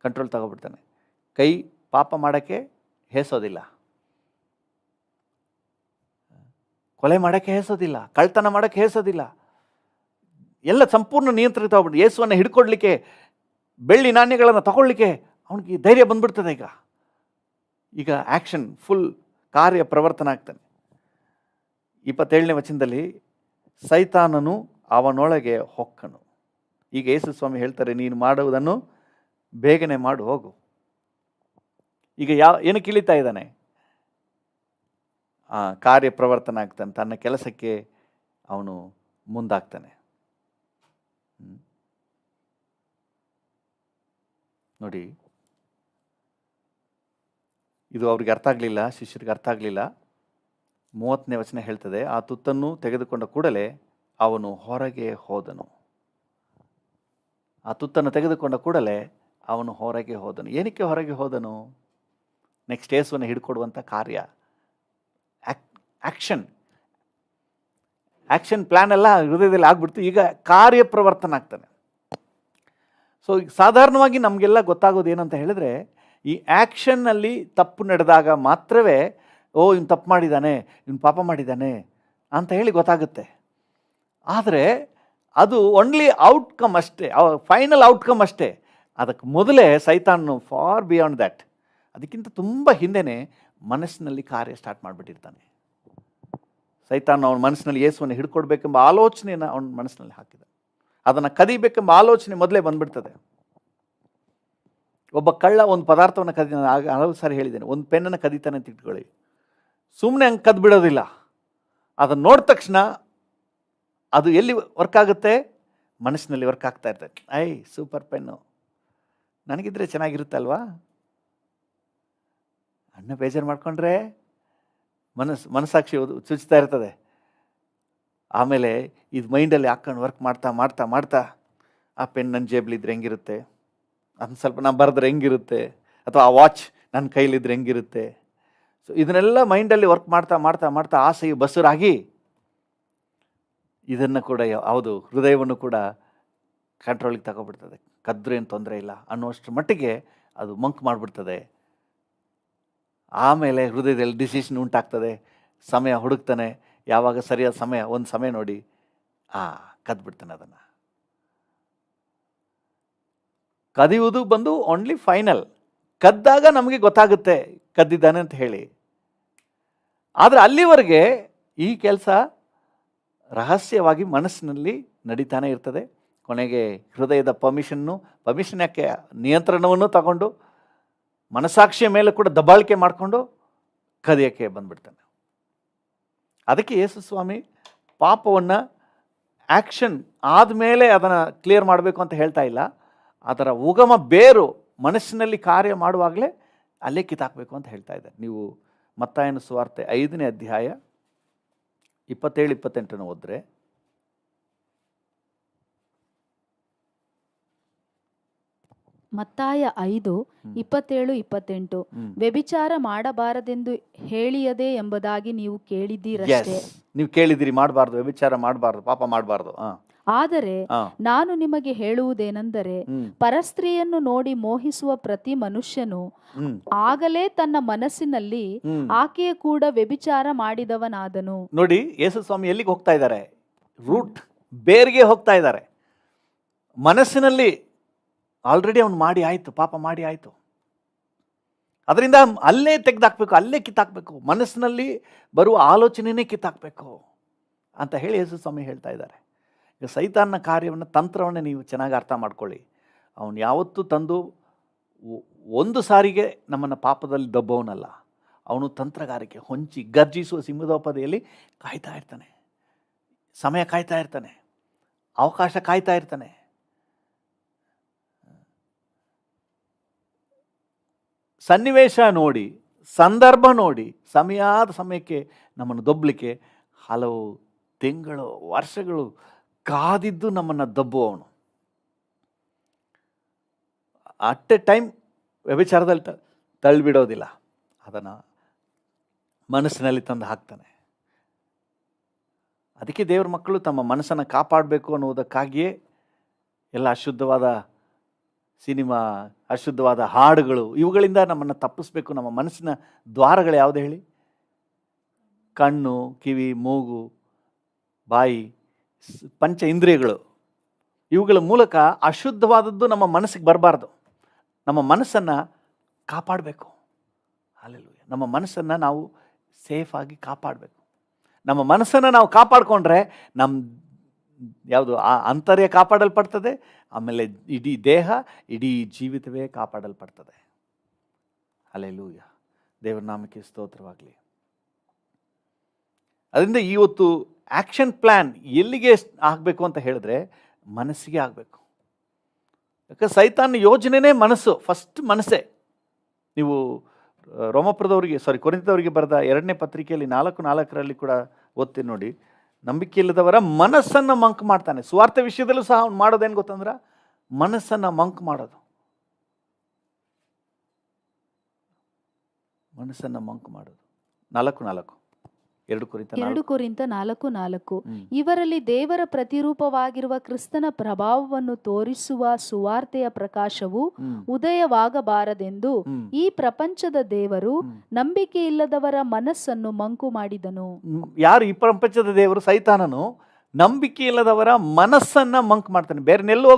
ಕಂಟ್ರೋಲ್ ತಗೊಬಿಡ್ತಾನೆ. ಕೈ ಪಾಪ ಮಾಡೋಕ್ಕೆ ಹೇಸೋದಿಲ್ಲ, ಕೊಲೆ ಮಾಡೋಕ್ಕೆ ಹೇಸೋದಿಲ್ಲ, ಕಳ್ತನ ಮಾಡೋಕ್ಕೆ ಹೇಸೋದಿಲ್ಲ. ಎಲ್ಲ ಸಂಪೂರ್ಣ ನಿಯಂತ್ರಣ ತಗೊಬಿಟ್ಟು ಯೇಸುವನ್ನು ಹಿಡ್ಕೊಡ್ಲಿಕ್ಕೆ, ಬೆಳ್ಳಿ ನಾಣ್ಯಗಳನ್ನು ತಗೊಳ್ಳಿಕ್ಕೆ ಅವನಿಗೆ ಧೈರ್ಯ ಬಂದ್ಬಿಡ್ತದೆ. ಈಗ ಆ್ಯಕ್ಷನ್ ಫುಲ್ ಕಾರ್ಯ ಪ್ರವರ್ತನ ಆಗ್ತಾನೆ. 27ನೇ ವಚನದಲ್ಲಿ ಸೈತಾನನು ಅವನೊಳಗೆ ಹೊಕ್ಕನು. ಈಗ ಯೇಸು ಸ್ವಾಮಿ ಹೇಳ್ತಾರೆ, ನೀನು ಮಾಡುವುದನ್ನು ಬೇಗನೆ ಮಾಡು, ಹೋಗು. ಈಗ ಏನಕ್ಕೆ ಇಳಿತಾ ಇದ್ದಾನೆ? ಕಾರ್ಯ ಪ್ರವರ್ತನ ಆಗ್ತಾನೆ, ತನ್ನ ಕೆಲಸಕ್ಕೆ ಅವನು ಮುಂದಾಗ್ತಾನೆ. ನೋಡಿ, ಇದು ಅವ್ರಿಗೆ ಅರ್ಥ ಆಗಲಿಲ್ಲ, ಶಿಷ್ಯರಿಗೆ ಅರ್ಥ ಆಗಲಿಲ್ಲ. 30ನೇ ವಚನ ಹೇಳ್ತದೆ, ಆ ತುತ್ತನ್ನು ತೆಗೆದುಕೊಂಡ ಕೂಡಲೇ ಅವನು ಹೊರಗೆ ಹೋದನು. ಆ ತುತ್ತನ್ನು ತೆಗೆದುಕೊಂಡ ಕೂಡಲೇ ಅವನು ಹೊರಗೆ ಹೋದನು. ಏನಕ್ಕೆ ಹೊರಗೆ ಹೋದನು? ನೆಕ್ಸ್ಟ್ ಯೇಸುವನ್ನು ಹಿಡ್ಕೊಡುವಂಥ ಕಾರ್ಯ, ಆ್ಯಕ್ಷನ್ ಪ್ಲ್ಯಾನ್ ಎಲ್ಲ ಹೃದಯದಲ್ಲಿ ಆಗ್ಬಿಡ್ತು. ಈಗ ಕಾರ್ಯಪ್ರವರ್ತನ ಆಗ್ತಾನೆ. ಸೊ ಈಗ ಸಾಧಾರಣವಾಗಿ ನಮಗೆಲ್ಲ ಗೊತ್ತಾಗೋದು ಏನಂತ ಹೇಳಿದ್ರೆ, ಈ ಆ್ಯಕ್ಷನ್ನಲ್ಲಿ ತಪ್ಪು ನಡೆದಾಗ ಮಾತ್ರವೇ ಇವನು ತಪ್ಪು ಮಾಡಿದ್ದಾನೆ, ಇವನು ಪಾಪ ಮಾಡಿದ್ದಾನೆ ಅಂತ ಹೇಳಿ ಗೊತ್ತಾಗುತ್ತೆ. ಆದರೆ ಅದು ಓನ್ಲಿ ಔಟ್ಕಮ್ ಅಷ್ಟೇ, ಫೈನಲ್ ಔಟ್ಕಮ್ ಅಷ್ಟೇ. ಅದಕ್ಕೆ ಮೊದಲೇ ಸೈತಾನು ಫಾರ್ ಬಿಯಾಂಡ್ ದ್ಯಾಟ್, ಅದಕ್ಕಿಂತ ತುಂಬ ಹಿಂದೆನೇ ಮನಸ್ಸಿನಲ್ಲಿ ಕಾರ್ಯ ಸ್ಟಾರ್ಟ್ ಮಾಡಿಬಿಟ್ಟಿರ್ತಾನೆ. ಸೈತಾನು ಅವನ ಮನಸ್ಸಿನಲ್ಲಿ ಯೇಸುವನ್ನು ಹಿಡ್ಕೊಡ್ಬೇಕೆಂಬ ಆಲೋಚನೆಯನ್ನು ಅವನ ಮನಸ್ಸಿನಲ್ಲಿ ಹಾಕಿದ. ಅದನ್ನು ಕದಿಬೇಕೆಂಬ ಆಲೋಚನೆ ಮೊದಲೇ ಬಂದ್ಬಿಡ್ತದೆ. ಒಬ್ಬ ಕಳ್ಳ ಒಂದು ಪದಾರ್ಥವನ್ನು ಹಲವು ಸಾರಿ ಹೇಳಿದ್ದೇನೆ, ಒಂದು ಪೆನ್ನನ್ನು ಕದೀತಾನೆ ಅಂತ ಇಟ್ಕೊಳ್ಳಿ, ಸುಮ್ಮನೆ ಹಂಗೆ ಕದ್ಬಿಡೋದಿಲ್ಲ. ಅದನ್ನು ನೋಡಿದ ತಕ್ಷಣ ಅದು ಎಲ್ಲಿ ವರ್ಕ್ ಆಗುತ್ತೆ? ಮನಸ್ಸಿನಲ್ಲಿ ವರ್ಕ್ ಆಗ್ತಾ ಇರ್ತದೆ. ಸೂಪರ್ ಪೆನ್ನು, ನನಗಿದ್ರೆ ಚೆನ್ನಾಗಿರುತ್ತಲ್ವಾ? ಅಣ್ಣ ಬೇಜಾರು ಮಾಡ್ಕೊಂಡ್ರೆ ಮನಸ್ಸಾಕ್ಷಿ ಚುಚ್ತಾ ಇರ್ತದೆ. ಆಮೇಲೆ ಇದು ಮೈಂಡಲ್ಲಿ ಹಾಕೊಂಡು ವರ್ಕ್ ಮಾಡ್ತಾ ಮಾಡ್ತಾ ಮಾಡ್ತಾ ಆ ಪೆನ್ ನನ್ನ ಜೇಬ್ಲಿದ್ರೆ ಹೆಂಗಿರುತ್ತೆ, ಅದನ್ನು ಸ್ವಲ್ಪ ನಾನು ಬರೆದ್ರೆ ಹೆಂಗಿರುತ್ತೆ, ಅಥವಾ ಆ ವಾಚ್ ನನ್ನ ಕೈಲಿದ್ರೆ ಹೆಂಗಿರುತ್ತೆ. ಸೊ ಇದನ್ನೆಲ್ಲ ಮೈಂಡಲ್ಲಿ ವರ್ಕ್ ಮಾಡ್ತಾ ಮಾಡ್ತಾ ಮಾಡ್ತಾ ಆಸೆಯು ಬಸುರಾಗಿ ಇದನ್ನು ಕೂಡ ಯಾವುದು ಹೃದಯವನ್ನು ಕೂಡ ಕಂಟ್ರೋಲಿಗೆ ತಗೊಬಿಡ್ತದೆ. ಕದ್ರೆ ಏನು ತೊಂದರೆ ಇಲ್ಲ ಅನ್ನುವಷ್ಟರ ಮಟ್ಟಿಗೆ ಅದು ಮಂಕ್ ಮಾಡಿಬಿಡ್ತದೆ. ಆಮೇಲೆ ಹೃದಯದಲ್ಲಿ ಡಿಸಿಷನ್ ಉಂಟಾಗ್ತದೆ. ಸಮಯ ಹುಡುಕ್ತಾನೆ, ಯಾವಾಗ ಸರಿಯಾದ ಸಮಯ, ಒಂದು ಸಮಯ ನೋಡಿ ಕದ್ಬಿಡ್ತಾನೆ. ಅದನ್ನು ಕದಿಯುವುದು ಬಂದು ಓನ್ಲಿ ಫೈನಲ್, ಕದ್ದಾಗ ನಮಗೆ ಗೊತ್ತಾಗುತ್ತೆ ಕದ್ದಿದ್ದಾನೆ ಅಂತ ಹೇಳಿ. ಆದರೆ ಅಲ್ಲಿವರೆಗೆ ಈ ಕೆಲಸ ರಹಸ್ಯವಾಗಿ ಮನಸ್ಸಿನಲ್ಲಿ ನಡೀತಾನೆ ಇರ್ತದೆ. ಕೊನೆಗೆ ಹೃದಯದ ಪರ್ಮಿಷನ್ ಯಾಕೆ, ನಿಯಂತ್ರಣವನ್ನು ತಗೊಂಡು ಮನಸಾಕ್ಷಿಯ ಮೇಲೆ ಕೂಡ ದಬ್ಬಾಳಿಕೆ ಮಾಡಿಕೊಂಡು ಕದಿಯೋಕ್ಕೆ ಬಂದ್ಬಿಡ್ತಾನೆ. ಅದಕ್ಕೆ ಯೇಸು ಸ್ವಾಮಿ ಪಾಪವನ್ನು ಆ್ಯಕ್ಷನ್ ಆದಮೇಲೆ ಅದನ್ನು ಕ್ಲಿಯರ್ ಮಾಡಬೇಕು ಅಂತ ಹೇಳ್ತಾ ಇಲ್ಲ. ಅದರ ಉಗಮ ಬೇರು ಮನಸ್ಸಿನಲ್ಲಿ ಕಾರ್ಯ ಮಾಡುವಾಗಲೇ ಅಲ್ಲೇ ಕಿತ್ತಾಕಬೇಕು ಅಂತ ಹೇಳ್ತಾ ಇದ್ದಾರೆ. ನೀವು ಮತ್ತಾಯನ ಸುವಾರ್ತೆ 5ನೇ ಅಧ್ಯಾಯ 27-28 ಓದಿದ್ರೆ, ಮತ್ತಾಯ 5:27-28 ವ್ಯಭಿಚಾರ ಮಾಡಬಾರದೆಂದು ಹೇಳಿಯದೆ ಎಂಬುದಾಗಿ ನೀವು ಕೇಳಿದ್ದೀರಷ್ಟೇ. ನೀವು ಕೇಳಿದಿರಿ, ಮಾಡಬಾರ್ದು, ವ್ಯಭಿಚಾರ ಮಾಡಬಾರ್ದು, ಪಾಪ ಮಾಡಬಾರ್ದು. ಆದರೆ ನಾನು ನಿಮಗೆ ಹೇಳುವುದೇನೆಂದರೆ, ಪರಸ್ತ್ರೀಯನ್ನು ನೋಡಿ ಮೋಹಿಸುವ ಪ್ರತಿ ಮನುಷ್ಯನು ಆಗಲೇ ತನ್ನ ಮನಸ್ಸಿನಲ್ಲಿ ಆಕೆಯ ಕೂಡ ವ್ಯಭಿಚಾರ ಮಾಡಿದವನಾದನು. ನೋಡಿ, ಯೇಸು ಸ್ವಾಮಿ ಎಲ್ಲಿಗೆ ಹೋಗ್ತಾ ಇದ್ದಾರೆ? ರೂಟ್, ಬೇರ್ಗೆ ಹೋಗ್ತಾ ಇದ್ದಾರೆ. ಮನಸ್ಸಿನಲ್ಲಿ ಆಲ್ರೆಡಿ ಅವನು ಮಾಡಿ ಆಯಿತು, ಪಾಪ ಮಾಡಿ ಆಯಿತು. ಅದರಿಂದ ಅಲ್ಲೇ ತೆಗೆದಾಕ್ಬೇಕು, ಅಲ್ಲೇ ಕಿತ್ತಾಕ್ಬೇಕು, ಮನಸ್ಸಿನಲ್ಲಿ ಬರುವ ಆಲೋಚನೆಯೇ ಕಿತ್ತಾಕ್ಬೇಕು ಅಂತ ಹೇಳಿ ಯೇಸು ಸ್ವಾಮಿ ಹೇಳ್ತಾ ಇದ್ದಾರೆ. ಈಗ ಸೈತಾನ್ನ ಕಾರ್ಯವನ್ನು, ತಂತ್ರವನ್ನು ನೀವು ಚೆನ್ನಾಗಿ ಅರ್ಥ ಮಾಡ್ಕೊಳ್ಳಿ. ಅವನು ಯಾವತ್ತೂ ತಂದು ಒಂದು ಸಾರಿಗೆ ನಮ್ಮನ್ನು ಪಾಪದಲ್ಲಿ ದಬ್ಬವನಲ್ಲ. ಅವನು ತಂತ್ರಗಾರಿಕೆ ಹೊಂಚಿ ಗರ್ಜಿಸುವ ಸಿಂಹದೋಪಾದಿಯಲ್ಲಿ ಕಾಯ್ತಾ ಇರ್ತಾನೆ, ಸಮಯ ಕಾಯ್ತಾ ಇರ್ತಾನೆ, ಅವಕಾಶ ಕಾಯ್ತಾ ಇರ್ತಾನೆ. ಸನ್ನಿವೇಶ ನೋಡಿ, ಸಂದರ್ಭ ನೋಡಿ, ಸಮಯದ ಸಮಯಕ್ಕೆ ನಮ್ಮನ್ನು ದೊಬ್ಬಲಿಕ್ಕೆ ಹಲವು ತಿಂಗಳು, ವರ್ಷಗಳು ಕಾದಿದ್ದು ನಮ್ಮನ್ನು ದಬ್ಬುವವನು. ಅಟ್ ಎ ಟೈಮ್ ವ್ಯಭಿಚಾರದಲ್ಲಿ ತಳ್ಳಿಬಿಡೋದಿಲ್ಲ, ಅದನ್ನು ಮನಸ್ಸಿನಲ್ಲಿ ತಂದು ಹಾಕ್ತಾನೆ. ಅದಕ್ಕೆ ದೇವರ ಮಕ್ಕಳು ತಮ್ಮ ಮನಸ್ಸನ್ನು ಕಾಪಾಡಬೇಕು ಅನ್ನುವುದಕ್ಕಾಗಿಯೇ ಎಲ್ಲ ಅಶುದ್ಧವಾದ ಸಿನಿಮಾ, ಅಶುದ್ಧವಾದ ಹಾಡುಗಳು, ಇವುಗಳಿಂದ ನಮ್ಮನ್ನು ತಪ್ಪಿಸ್ಬೇಕು. ನಮ್ಮ ಮನಸ್ಸಿನ ದ್ವಾರಗಳು ಯಾವುದು ಹೇಳಿ? ಕಣ್ಣು, ಕಿವಿ, ಮೂಗು, ಬಾಯಿ, ಪಂಚ ಇಂದ್ರಿಯಗಳು. ಇವುಗಳ ಮೂಲಕ ಅಶುದ್ಧವಾದದ್ದು ನಮ್ಮ ಮನಸ್ಸಿಗೆ ಬರಬಾರ್ದು. ನಮ್ಮ ಮನಸ್ಸನ್ನು ಕಾಪಾಡಬೇಕು. ಹಲ್ಲೆಲೂಯಾ. ನಮ್ಮ ಮನಸ್ಸನ್ನು ನಾವು ಸೇಫಾಗಿ ಕಾಪಾಡಬೇಕು. ನಮ್ಮ ಮನಸ್ಸನ್ನು ನಾವು ಕಾಪಾಡಿಕೊಂಡ್ರೆ ನಮ್ಮ ಯಾವುದು ಅಂತರ್ಯ ಕಾಪಾಡಲ್ಪಡ್ತದೆ, ಆಮೇಲೆ ಇಡೀ ದೇಹ, ಇಡೀ ಜೀವಿತವೇ ಕಾಪಾಡಲ್ಪಡ್ತದೆ. ಹಲ್ಲೆಲೂಯಾ. ದೇವರ ನಾಮಕ್ಕೆ ಸ್ತೋತ್ರವಾಗಲಿ. ಅದರಿಂದ ಇವತ್ತು ಆ್ಯಕ್ಷನ್ ಪ್ಲ್ಯಾನ್ ಎಲ್ಲಿಗೆ ಆಗಬೇಕು ಅಂತ ಹೇಳಿದ್ರೆ ಮನಸ್ಸಿಗೆ ಆಗಬೇಕು. ಯಾಕಂದ್ರೆ ಸೈತಾನ ಯೋಜನೆನೇ ಮನಸ್ಸು, ಫಸ್ಟ್ ಮನಸ್ಸೇ. ನೀವು ಕೊರಿಂಥದವರಿಗೆ ಬರೆದ 2ನೇ ಪತ್ರಿಕೆಯಲ್ಲಿ 4:4 ಕೂಡ ಓದ್ತೀನಿ ನೋಡಿ. ನಂಬಿಕೆ ಇಲ್ಲದವರ ಮನಸ್ಸನ್ನು ಮಂಕ್ ಮಾಡ್ತಾನೆ. ಸ್ವಾರ್ಥ ವಿಷಯದಲ್ಲೂ ಸಹ ಅವ್ನು ಮಾಡೋದೇನು ಗೊತ್ತಂದ್ರೆ ಮನಸ್ಸನ್ನು ಮಂಕ್ ಮಾಡೋದು, ಮನಸ್ಸನ್ನು ಮಂಕ್ ಮಾಡೋದು. 4:4 2 ಕೊರಿಂಥ 2 ಕೊರಿಂಥ 4:4 ಇವರಲ್ಲಿ ದೇವರ ಪ್ರತಿರೂಪವಾಗಿರುವ ಕ್ರಿಸ್ತನ ಪ್ರಭಾವವನ್ನು ತೋರಿಸುವ ಸುವಾರ್ತೆಯ ಪ್ರಕಾಶವು ಉದಯವಾಗಬಾರದೆಂದು ಈ ಪ್ರಪಂಚದ ದೇವರು ನಂಬಿಕೆಯಿಲ್ಲದವರ ಮನಸ್ಸನ್ನು ಮಂಕು ಮಾಡಿದನು. ಯಾರು ಈ ಪ್ರಪಂಚದ ದೇವರು? ಸೈತಾನನು ನಂಬಿಕೆ ಇಲ್ಲದವರ ಮನಸ್ಸನ್ನ ಮಂಕ್ ಮಾಡ್ತಾನೆ. ಬೇರೆನೆಲ್ಲೂ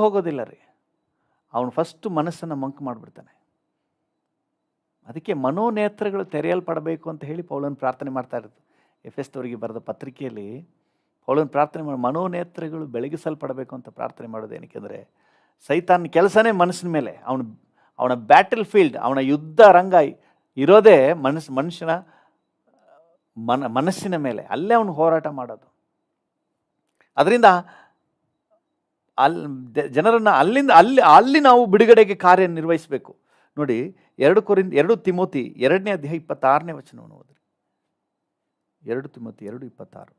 ಹೋಗೋದಿಲ್ಲ ರೀ. ಅವನು ಫಸ್ಟ್ ಮನಸ್ಸನ್ನು ಮಂಕ್ ಮಾಡಿಬಿಡ್ತಾನೆ. ಅದಕ್ಕೆ ಮನೋನೇತ್ರಗಳು ತೆರೆಯಲ್ಪಡಬೇಕು ಅಂತ ಹೇಳಿ ಪೌಲನ್ ಪ್ರಾರ್ಥನೆ ಮಾಡ್ತಾ ಇರೋದು. ಎಫೆಸದವರಿಗೆ ಬರೆದ ಪತ್ರಿಕೆಯಲ್ಲಿ ಪೌಲನ್ ಪ್ರಾರ್ಥನೆ ಮಾಡಿ ಮನೋನೇತ್ರಗಳು ಬೆಳಗಿಸಲ್ಪಡಬೇಕು ಅಂತ ಪ್ರಾರ್ಥನೆ ಮಾಡೋದು. ಏನಕ್ಕೆಂದರೆ ಸೈತಾನ್ ಕೆಲಸನೇ ಮನಸ್ಸಿನ ಮೇಲೆ. ಅವನ ಬ್ಯಾಟಲ್ ಫೀಲ್ಡ್, ಅವನ ಯುದ್ಧ ರಂಗ ಇರೋದೇ ಮನುಷ್ಯನ ಮನಸ್ಸಿನ ಮೇಲೆ. ಅಲ್ಲೇ ಅವನು ಹೋರಾಟ ಮಾಡೋದು. ಅದರಿಂದ ಜನರನ್ನು ಅಲ್ಲಿ ನಾವು ಬಿಡುಗಡೆಗೆ ಕಾರ್ಯನಿರ್ವಹಿಸಬೇಕು. ನೋಡಿ 2 ತಿಮೋತಿ 2ನೇ ಅಧ್ಯಾಯ 26ನೇ ವಚನವನ್ನು ಓದ್ರಿ. 2 ತಿಮೋತಿ 2:26.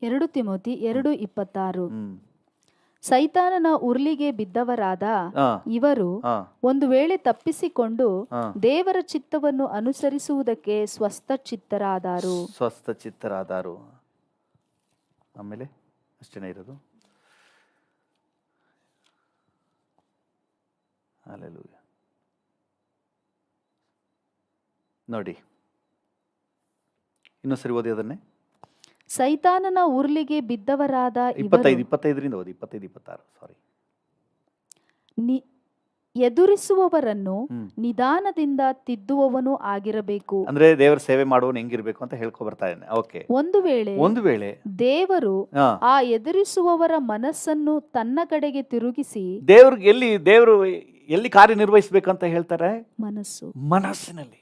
2 ತಿಮೋತಿ 2:26 ಸೈತಾನನ ಉರ್ಲಿಗೆ ಬಿದ್ದವರಾದ ಇವರು ಒಂದು ವೇಳೆ ತಪ್ಪಿಸಿಕೊಂಡು ದೇವರ ಚಿತ್ತವನ್ನು ಅನುಸರಿಸುವುದಕ್ಕೆ ಸ್ವಸ್ಥಚಿತ್ತರಾದರು. ಆಮೇಲೆ ಅಷ್ಟೇನೇ ಇರೋದು. ಹಲ್ಲೆಲೂಯಾ. ನೋಡಿ ಇನ್ನೊಂದ್ಸರಿ ಓದಿ ಅದನ್ನೇ. ಸೈತಾನನ ಉರ್ಲಿಗೆ ಬಿದ್ದವರಾದ 25ರಿಂದ ಓದಿ. 25-26 ಸಾರಿ. ಎದುರಿಸುವವರನ್ನು ನಿಧಾನದಿಂದ ತಿದ್ದುವವನು ಆಗಿರಬೇಕು. ಅಂದ್ರೆ ದೇವರ ಸೇವೆ ಮಾಡುವವನು ಹೆಂಗಿರ್ಬೇಕು ಅಂತ ಹೇಳ್ಕೊ ಬರ್ತಾ ಇದ್ದಾನೆ. ಓಕೆ. ಒಂದು ವೇಳೆ ದೇವರು ಆ ಎದುರಿಸುವವರ ಮನಸ್ಸನ್ನು ತನ್ನ ಕಡೆಗೆ ತಿರುಗಿಸಿ, ದೇವರು ಎಲ್ಲಿ ಕಾರ್ಯನಿರ್ವಹಿಸಬೇಕಂತ ಹೇಳ್ತಾರೆ? ಮನಸ್ಸಿನಲ್ಲಿ.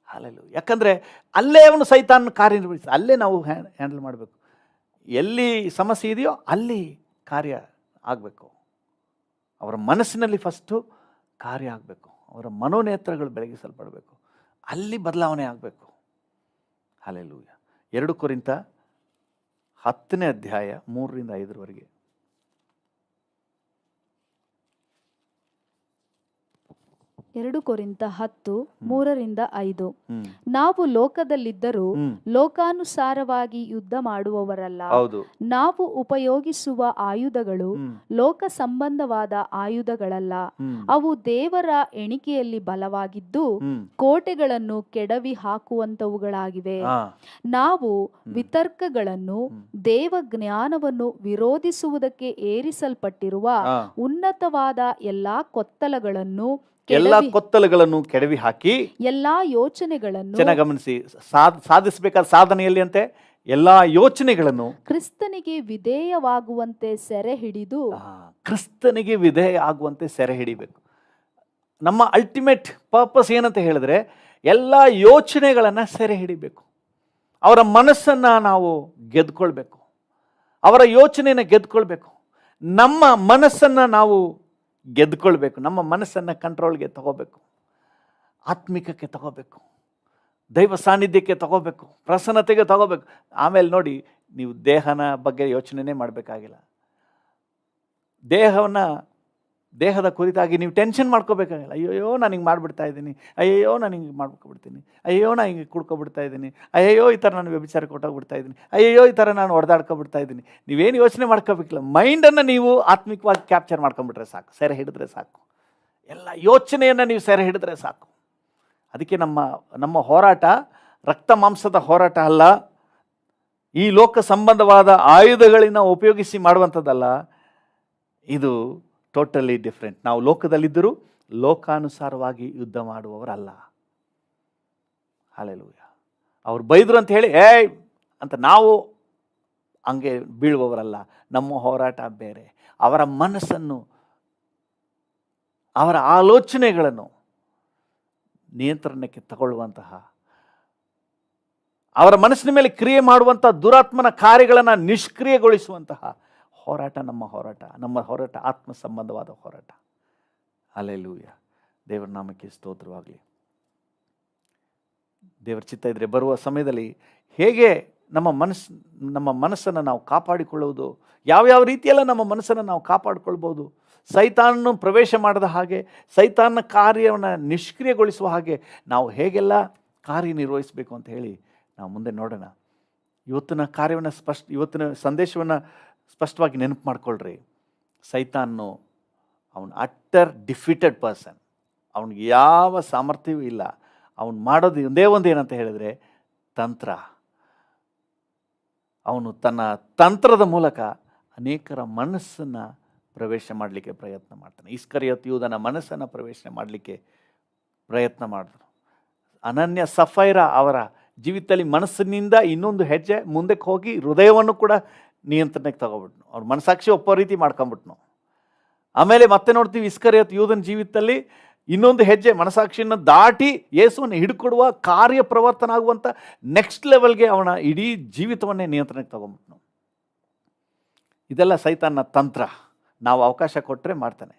ಹಲ್ಲೆಲೂಯಾ. ಯಾಕಂದ್ರೆ ಅಲ್ಲೇ ಅವನು ಸೈತಾನ್ ಕಾರ್ಯನಿರ್ವಹಿಸ, ಅಲ್ಲೇ ನಾವು ಹ್ಯಾಂಡಲ್ ಮಾಡಬೇಕು. ಎಲ್ಲಿ ಸಮಸ್ಯೆ ಇದೆಯೋ ಅಲ್ಲಿ ಕಾರ್ಯ ಆಗಬೇಕು. ಅವರ ಮನಸ್ಸಿನಲ್ಲಿ ಫಸ್ಟು ಕಾರ್ಯ ಆಗಬೇಕು. ಅವರ ಮನೋನೇತ್ರಗಳು ಬೆಳಗಿಸಲ್ಪಡಬೇಕು. ಅಲ್ಲಿ ಬದಲಾವಣೆ ಆಗಬೇಕು. ಹಲ್ಲೆಲೂಯಾ. 2 ಕೊರಿಂಥ 10ನೇ ಅಧ್ಯಾಯ 3-5 2 ಕೊರಿಂಥ 10:3-5 ನಾವು ಲೋಕದಲ್ಲಿದ್ದರೂ ಲೋಕಾನುಸಾರವಾಗಿ ಯುದ್ಧ ಮಾಡುವವರಲ್ಲ. ನಾವು ಉಪಯೋಗಿಸುವ ಆಯುಧಗಳು ಲೋಕ ಸಂಬಂಧವಾದ ಆಯುಧಗಳಲ್ಲ. ಅವು ದೇವರ ಎಣಿಕೆಯಲ್ಲಿ ಬಲವಾಗಿದ್ದು ಕೋಟೆಗಳನ್ನು ಕೆಡವಿ ಹಾಕುವಂತವುಗಳಾಗಿವೆ. ನಾವು ವಿತರ್ಕಗಳನ್ನು ದೇವ ಜ್ಞಾನವನ್ನು ವಿರೋಧಿಸುವುದಕ್ಕೆ ಏರಿಸಲ್ಪಟ್ಟಿರುವ ಉನ್ನತವಾದ ಎಲ್ಲಾ ಕೊತ್ತಲಗಳನ್ನು ಕೆಡವಿ ಹಾಕಿ ಎಲ್ಲಾ ಯೋಚನೆಗಳನ್ನು, ಚೆನ್ನಾಗಿ ಗಮನಿಸಿ, ಸಾಧಿಸಬೇಕಾದ ಸಾಧನೆಯಲ್ಲಿ ಅಂತೆ ಎಲ್ಲಾ ಯೋಚನೆಗಳನ್ನು ಕ್ರಿಸ್ತನಿಗೆ ವಿಧೇಯವಾಗುವಂತೆ ಸೆರೆ ಹಿಡಿದು, ಕ್ರಿಸ್ತನಿಗೆ ವಿಧೇಯ ಆಗುವಂತೆ ಸೆರೆ ಹಿಡಿಬೇಕು. ನಮ್ಮ ಅಲ್ಟಿಮೇಟ್ ಪರ್ಪಸ್ ಏನಂತ ಹೇಳಿದ್ರೆ ಎಲ್ಲ ಯೋಚನೆಗಳನ್ನು ಸೆರೆ ಹಿಡಿಬೇಕು. ಅವರ ಮನಸ್ಸನ್ನು ನಾವು ಗೆದ್ಕೊಳ್ಬೇಕು. ಅವರ ಯೋಚನೆಯನ್ನು ಗೆದ್ಕೊಳ್ಬೇಕು. ನಮ್ಮ ಮನಸ್ಸನ್ನು ನಾವು ಗೆದ್ಕೊಳ್ಬೇಕು. ನಮ್ಮ ಮನಸ್ಸನ್ನು ಕಂಟ್ರೋಲ್ಗೆ ತಗೋಬೇಕು. ಆತ್ಮಿಕಕ್ಕೆ ತಗೋಬೇಕು. ದೈವ ಸಾನ್ನಿಧ್ಯಕ್ಕೆ ತಗೋಬೇಕು. ಪ್ರಸನ್ನತೆಗೆ ತಗೋಬೇಕು. ಆಮೇಲೆ ನೋಡಿ, ನೀವು ದೇಹನ ಬಗ್ಗೆ ಯೋಚನೆನೇ ಮಾಡಬೇಕಾಗಿಲ್ಲ. ದೇಹದ ಕುರಿತಾಗಿ ನೀವು ಟೆನ್ಷನ್ ಮಾಡ್ಕೋಬೇಕಾಗಿಲ್ಲ. ಅಯ್ಯೋ ನಾನು ಹಿಂಗೆ ಮಾಡಿಬಿಡ್ತಾ ಇದ್ದೀನಿ, ಅಯ್ಯೋ ನಾನು ಹಿಂಗೆ ಮಾಡ್ಕೊಬಿಡ್ತೀನಿ, ಅಯ್ಯೋ ನಾನು ಹಿಂಗೆ ಕುಡ್ಕೊಬಿಡ್ತಾ ಇದ್ದೀನಿ, ಅಯ್ಯೋ ಈ ಥರ ನಾನು ವ್ಯಭಿಚಾರಕ್ಕೆ ಕೊಟ್ಟೋಗ್ಬಿಡ್ತಾ ಇದ್ದೀನಿ, ಅಯ್ಯೋ ಈ ಥರ ನಾನು ಹೊಡೆದಾಡ್ಕೊಬಿಡ್ತಾ ಇದ್ದೀನಿ. ನೀವೇನು ಯೋಚನೆ ಮಾಡ್ಕೋಬೇಕಿಲ್ಲ. ಮೈಂಡನ್ನು ನೀವು ಆತ್ಮಿಕವಾಗಿ ಕ್ಯಾಪ್ಚರ್ ಮಾಡ್ಕೊಂಬಿಟ್ರೆ ಸಾಕು, ಸೆರೆ ಹಿಡಿದ್ರೆ ಸಾಕು. ಎಲ್ಲ ಯೋಚನೆಯನ್ನು ನೀವು ಸೆರೆ ಹಿಡಿದ್ರೆ ಸಾಕು. ಅದಕ್ಕೆ ನಮ್ಮ ಹೋರಾಟ ರಕ್ತ ಮಾಂಸದ ಹೋರಾಟ ಅಲ್ಲ, ಈ ಲೋಕ ಸಂಬಂಧವಾದ ಆಯುಧಗಳಿಂದ ಉಪಯೋಗಿಸಿ ಮಾಡುವಂಥದ್ದಲ್ಲ. ಇದು ಟೋಟಲಿ ಡಿಫ್ರೆಂಟ್. ನಾವು ಲೋಕದಲ್ಲಿದ್ದರೂ ಲೋಕಾನುಸಾರವಾಗಿ ಯುದ್ಧ ಮಾಡುವವರಲ್ಲ. ಹಲ್ಲೆಲೂಯಾ. ಅವ್ರು ಬೈದರು ಅಂತ ಹೇಳಿ ಅಂತ ನಾವು ಹಂಗೆ ಬೀಳುವವರಲ್ಲ. ನಮ್ಮ ಹೋರಾಟ ಬೇರೆ. ಅವರ ಮನಸ್ಸನ್ನು, ಅವರ ಆಲೋಚನೆಗಳನ್ನು ನಿಯಂತ್ರಣಕ್ಕೆ ತಗೊಳ್ಳುವಂತಹ, ಅವರ ಮನಸ್ಸಿನ ಮೇಲೆ ಕ್ರಿಯೆ ಮಾಡುವಂಥ ದುರಾತ್ಮನ ಕಾರ್ಯಗಳನ್ನು ನಿಷ್ಕ್ರಿಯಗೊಳಿಸುವಂತಹ ಹೋರಾಟ ನಮ್ಮ ಹೋರಾಟ ಆತ್ಮ ಸಂಬಂಧವಾದ ಹೋರಾಟ. ಹಲ್ಲೆಲೂಯಾ. ದೇವರ ನಾಮಕ್ಕೆ ಸ್ತೋತ್ರವಾಗಲಿ. ದೇವರ ಚಿತ್ತ ಇದ್ದರೆ ಬರುವ ಸಮಯದಲ್ಲಿ ಹೇಗೆ ನಮ್ಮ ಮನಸ್ಸನ್ನು ನಾವು ಕಾಪಾಡಿಕೊಳ್ಳುವುದು, ಯಾವ್ಯಾವ ರೀತಿಯೆಲ್ಲ ನಮ್ಮ ಮನಸ್ಸನ್ನು ನಾವು ಕಾಪಾಡಿಕೊಳ್ಬೋದು, ಸೈತಾನನು ಪ್ರವೇಶ ಮಾಡದ ಹಾಗೆ, ಸೈತಾನನ ಕಾರ್ಯವನ್ನು ನಿಷ್ಕ್ರಿಯಗೊಳಿಸುವ ಹಾಗೆ ನಾವು ಹೇಗೆಲ್ಲ ಕಾರ್ಯನಿರ್ವಹಿಸಬೇಕು ಅಂತ ಹೇಳಿ ನಾವು ಮುಂದೆ ನೋಡೋಣ. ಇವತ್ತಿನ ಸಂದೇಶವನ್ನು ಸ್ಪಷ್ಟವಾಗಿ ನೆನಪು ಮಾಡ್ಕೊಳ್ರಿ. ಸೈತಾನನು ಅವನು ಅಟ್ಟರ್ ಡಿಫೀಟೆಡ್ ಪರ್ಸನ್, ಅವನಿಗೆ ಯಾವ ಸಾಮರ್ಥ್ಯವೂ ಇಲ್ಲ. ಅವನು ಮಾಡೋದು ಒಂದೇ ಒಂದು ಏನಂತ ಹೇಳಿದರೆ ತಂತ್ರ. ಅವನು ತನ್ನ ತಂತ್ರದ ಮೂಲಕ ಅನೇಕರ ಮನಸ್ಸನ್ನು ಪ್ರವೇಶ ಮಾಡಲಿಕ್ಕೆ ಪ್ರಯತ್ನ ಮಾಡ್ತಾನೆ. ಇಸ್ಕರಿಯೋತ್ ಯೂದನ ಮನಸ್ಸನ್ನು ಪ್ರವೇಶ ಮಾಡಲಿಕ್ಕೆ ಪ್ರಯತ್ನ ಮಾಡಿದ್ರು. ಅನನ್ಯ ಸಫೈರಾ ಅವರ ಜೀವಿತದಲ್ಲಿ ಮನಸ್ಸಿನಿಂದ ಇನ್ನೊಂದು ಹೆಜ್ಜೆ ಮುಂದಕ್ಕೆ ಹೋಗಿ ಹೃದಯವನ್ನು ಕೂಡ ನಿಯಂತ್ರಣಕ್ಕೆ ತಗೊಬಿಟ್ನು. ಅವ್ರ ಮನಸಾಕ್ಷಿ ಒಪ್ಪೋ ರೀತಿ ಮಾಡ್ಕೊಂಬಿಟ್ನು. ಆಮೇಲೆ ಮತ್ತೆ ನೋಡ್ತೀವಿ, ಇಸ್ಕರಿಯೋತ್ ಯೂದನ ಜೀವಿತದಲ್ಲಿ ಇನ್ನೊಂದು ಹೆಜ್ಜೆ ಮನಸಾಕ್ಷಿಯನ್ನು ದಾಟಿ ಯೇಸುವನ್ನು ಹಿಡ್ಕೊಡುವ ಕಾರ್ಯ ಪ್ರವರ್ತನ ಆಗುವಂಥ ನೆಕ್ಸ್ಟ್ ಲೆವೆಲ್ಗೆ ಅವನ ಇಡೀ ಜೀವಿತವನ್ನೇ ನಿಯಂತ್ರಣಕ್ಕೆ ತಗೊಂಬಿಟ್ನು. ಇದೆಲ್ಲ ಸೈತಾನ್ನ ತಂತ್ರ. ನಾವು ಅವಕಾಶ ಕೊಟ್ಟರೆ ಮಾಡ್ತಾನೆ.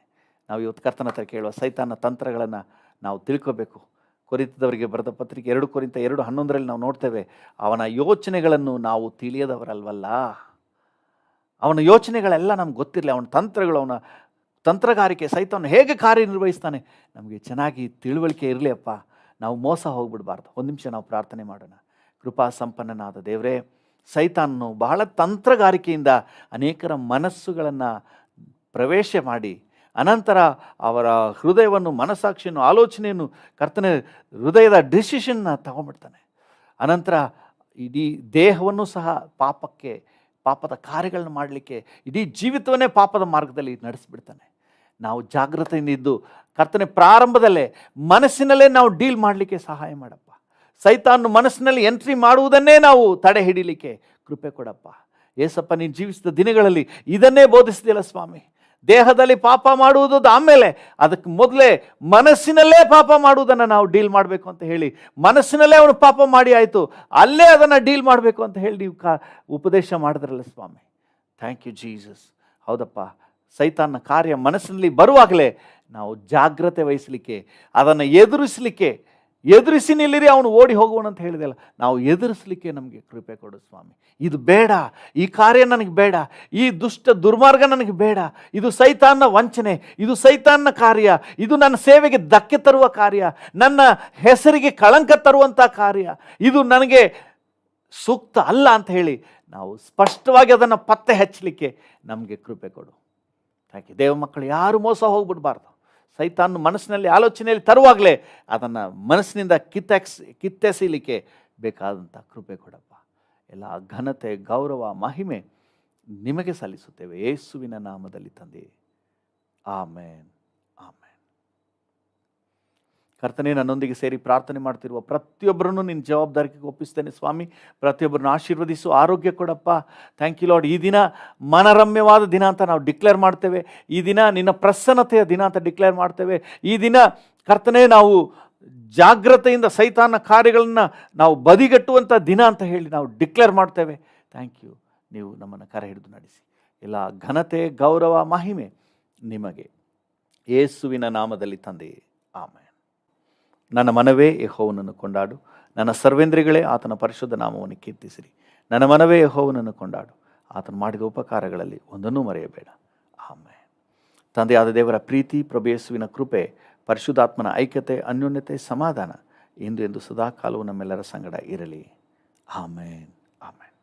ನಾವು ಇವತ್ತು ಕರ್ತನ ಹತ್ರ ಕೇಳುವ ಸೈತಾನ್ನ ತಂತ್ರಗಳನ್ನು ನಾವು ತಿಳ್ಕೋಬೇಕು. ಕೊರಿಂಥದವರಿಗೆ ಬರೆದ ಪತ್ರಿಕೆ 2 ಕೊರಿಂಥ 2:11 ನಾವು ನೋಡ್ತೇವೆ, ಅವನ ಯೋಚನೆಗಳನ್ನು ನಾವು ತಿಳಿಯದವರಲ್ವಲ್ಲ. ಅವನ ಯೋಚನೆಗಳೆಲ್ಲ ನಮ್ಗೆ ಗೊತ್ತಿರಲಿ. ಅವನ ತಂತ್ರಗಳು, ಅವನ ತಂತ್ರಗಾರಿಕೆ, ಸೈತಾನ ಹೇಗೆ ಕಾರ್ಯನಿರ್ವಹಿಸ್ತಾನೆ ನಮಗೆ ಚೆನ್ನಾಗಿ ತಿಳುವಳಿಕೆ ಇರಲಿ ಅಪ್ಪ. ನಾವು ಮೋಸ ಹೋಗ್ಬಿಡಬಾರ್ದು. ಒಂದು ನಿಮಿಷ ನಾವು ಪ್ರಾರ್ಥನೆ ಮಾಡೋಣ. ಕೃಪಾ ಸಂಪನ್ನನಾದ ದೇವರೇ, ಸೈತಾನನು ಬಹಳ ತಂತ್ರಗಾರಿಕೆಯಿಂದ ಅನೇಕರ ಮನಸ್ಸುಗಳನ್ನು ಪ್ರವೇಶ ಮಾಡಿ ಅನಂತರ ಅವರ ಹೃದಯವನ್ನು, ಮನಸ್ಸಾಕ್ಷಿಯನ್ನು, ಆಲೋಚನೆಯನ್ನು, ಕರ್ತನ ಹೃದಯದ ಡಿಸಿಷನ್ನ ತಗೊಂಡ್ಬಿಡ್ತಾನೆ. ಅನಂತರ ಇಡೀ ದೇಹವನ್ನು ಸಹ ಪಾಪದ ಕಾರ್ಯಗಳನ್ನು ಮಾಡಲಿಕ್ಕೆ, ಇಡೀ ಜೀವಿತವನ್ನೇ ಪಾಪದ ಮಾರ್ಗದಲ್ಲಿ ನಡೆಸಿಬಿಡ್ತಾನೆ. ನಾವು ಜಾಗೃತೆಯಿಂದ ಇದ್ದು ಕರ್ತನೆ ಪ್ರಾರಂಭದಲ್ಲೇ ಮನಸ್ಸಿನಲ್ಲೇ ನಾವು ಡೀಲ್ ಮಾಡಲಿಕ್ಕೆ ಸಹಾಯ ಮಾಡಪ್ಪ. ಸೈತಾನನು ಮನಸ್ಸಿನಲ್ಲಿ ಎಂಟ್ರಿ ಮಾಡುವುದನ್ನೇ ನಾವು ತಡೆ ಹಿಡಿಲಿಕ್ಕೆ ಕೃಪೆ ಕೊಡಪ್ಪ. ಏಸಪ್ಪ, ನೀನು ಜೀವಿಸಿದ ದಿನಗಳಲ್ಲಿ ಇದನ್ನೇ ಬೋಧಿಸಿದೆಯಲ್ಲ ಸ್ವಾಮಿ. ದೇಹದಲ್ಲಿ ಪಾಪ ಮಾಡುವುದು ಆಮೇಲೆ, ಅದಕ್ಕೆ ಮೊದಲೇ ಮನಸ್ಸಿನಲ್ಲೇ ಪಾಪ ಮಾಡುವುದನ್ನು ನಾವು ಡೀಲ್ ಮಾಡಬೇಕು ಅಂತ ಹೇಳಿ, ಮನಸ್ಸಿನಲ್ಲೇ ಅವನು ಪಾಪ ಮಾಡಿ ಆಯಿತು, ಅಲ್ಲೇ ಅದನ್ನು ಡೀಲ್ ಮಾಡಬೇಕು ಅಂತ ಹೇಳಿ ನೀವು ಉಪದೇಶ ಮಾಡಿದ್ರಲ್ಲ ಸ್ವಾಮಿ. Thank you Jesus. ಹೌದಪ್ಪ, ಸೈತಾನ್ನ ಕಾರ್ಯ ಮನಸ್ಸಿನಲ್ಲಿ ಬರುವಾಗಲೇ ನಾವು ಜಾಗ್ರತೆ ವಹಿಸಲಿಕ್ಕೆ, ಅದನ್ನು ಎದುರಿಸಿ ನಿಲ್ಲಿರಿ, ಅವನು ಓಡಿ ಹೋಗುವನು ಅಂತ ಹೇಳಿದೆಲ್ಲ, ನಾವು ಎದುರಿಸಲಿಕ್ಕೆ ನಮಗೆ ಕೃಪೆ ಕೊಡು ಸ್ವಾಮಿ. ಇದು ಬೇಡ, ಈ ಕಾರ್ಯ ನನಗೆ ಬೇಡ, ಈ ದುಷ್ಟ ದುರ್ಮಾರ್ಗ ನನಗೆ ಬೇಡ, ಇದು ಸೈತಾನ್ನ ವಂಚನೆ, ಇದು ಸೈತಾನ್ನ ಕಾರ್ಯ, ಇದು ನನ್ನ ಸೇವೆಗೆ ಧಕ್ಕೆ ತರುವ ಕಾರ್ಯ, ನನ್ನ ಹೆಸರಿಗೆ ಕಳಂಕ ತರುವಂಥ ಕಾರ್ಯ, ಇದು ನನಗೆ ಸೂಕ್ತ ಅಲ್ಲ ಅಂತ ಹೇಳಿ ನಾವು ಸ್ಪಷ್ಟವಾಗಿ ಅದನ್ನು ಪತ್ತೆ ಹಚ್ಚಲಿಕ್ಕೆ ನಮಗೆ ಕೃಪೆ ಕೊಡು. ಯಾಕೆ ದೇವ ಮಕ್ಕಳು ಯಾರು ಮೋಸ ಹೋಗ್ಬಿಡ್ಬಾರ್ದು. ಸೈತಾನ ಮನಸ್ಸಿನಲ್ಲಿ ಆಲೋಚನೆಯಲ್ಲಿ ತರುವಾಗಲೇ ಅದನ್ನು ಮನಸ್ಸಿನಿಂದ ಕಿತ್ತೆಸೀಲಿಕ್ಕೆ ಬೇಕಾದಂಥ ಕೃಪೆ ಕೊಡಪ್ಪ. ಎಲ್ಲ ಘನತೆ, ಗೌರವ, ಮಹಿಮೆ ನಿಮಗೆ ಸಲ್ಲಿಸುತ್ತೇವೆ ಯೇಸುವಿನ ನಾಮದಲ್ಲಿ ತಂದೆ. ಆಮೇನ್, ಆಮೇನ್. ಕರ್ತನೇ, ನನ್ನೊಂದಿಗೆ ಸೇರಿ ಪ್ರಾರ್ಥನೆ ಮಾಡ್ತಿರುವ ಪ್ರತಿಯೊಬ್ಬರನ್ನು ನಿನ್ನ ಜವಾಬ್ದಾರಿಗೆ ಒಪ್ಪಿಸ್ತೇನೆ ಸ್ವಾಮಿ. ಪ್ರತಿಯೊಬ್ಬರನ್ನು ಆಶೀರ್ವದಿಸು, ಆರೋಗ್ಯ ಕೊಡಪ್ಪ. Thank you Lord. ಈ ದಿನ ಮನರಮ್ಯವಾದ ದಿನ ಅಂತ ನಾವು ಡಿಕ್ಲೇರ್ ಮಾಡ್ತೇವೆ. ಈ ದಿನ ನಿನ್ನ ಪ್ರಸನ್ನತೆಯ ದಿನ ಅಂತ ಡಿಕ್ಲೇರ್ ಮಾಡ್ತೇವೆ. ಈ ದಿನ ಕರ್ತನೇ, ನಾವು ಜಾಗ್ರತೆಯಿಂದ ಸೈತಾನ ಕಾರ್ಯಗಳನ್ನು ನಾವು ಬದಿಗಟ್ಟುವಂಥ ದಿನ ಅಂತ ಹೇಳಿ ನಾವು ಡಿಕ್ಲೇರ್ ಮಾಡ್ತೇವೆ. Thank you. ನೀವು ನಮ್ಮನ್ನು ಕರೆ ಹಿಡಿದು ನಡೆಸಿ. ಎಲ್ಲ ಘನತೆ, ಗೌರವ, ಮಹಿಮೆ ನಿಮಗೆ ಯೇಸುವಿನ ನಾಮದಲ್ಲಿ ತಂದೆ. ಆಮೇನ್. ನನ್ನ ಮನವೇ ಯೆಹೋವನನ್ನು ಕೊಂಡಾಡು, ನನ್ನ ಸರ್ವೇಂದ್ರಿಗಳೇ ಆತನ ಪರಿಶುದ್ಧ ನಾಮವನ್ನು ಕೀರ್ತಿಸಿರಿ. ನನ್ನ ಮನವೇ ಯೆಹೋವನನ್ನು ಕೊಂಡಾಡು, ಆತನು ಮಾಡಿದ ಉಪಕಾರಗಳಲ್ಲಿ ಒಂದನ್ನೂ ಮರೆಯಬೇಡ. ಆಮೇನ್. ತಂದೆಯಾದ ದೇವರ ಪ್ರೀತಿ, ಪ್ರಭು ಯೇಸುವಿನ ಕೃಪೆ, ಪರಿಶುದ್ಧಾತ್ಮನ ಐಕ್ಯತೆ, ಅನ್ಯೋನ್ಯತೆ, ಸಮಾಧಾನ ಇಂದು ಎಂದು ಸದಾಕಾಲವೂ ನಮ್ಮೆಲ್ಲರ ಸಂಗಡ ಇರಲಿ. ಆಮೇನ್, ಆಮೇನ್.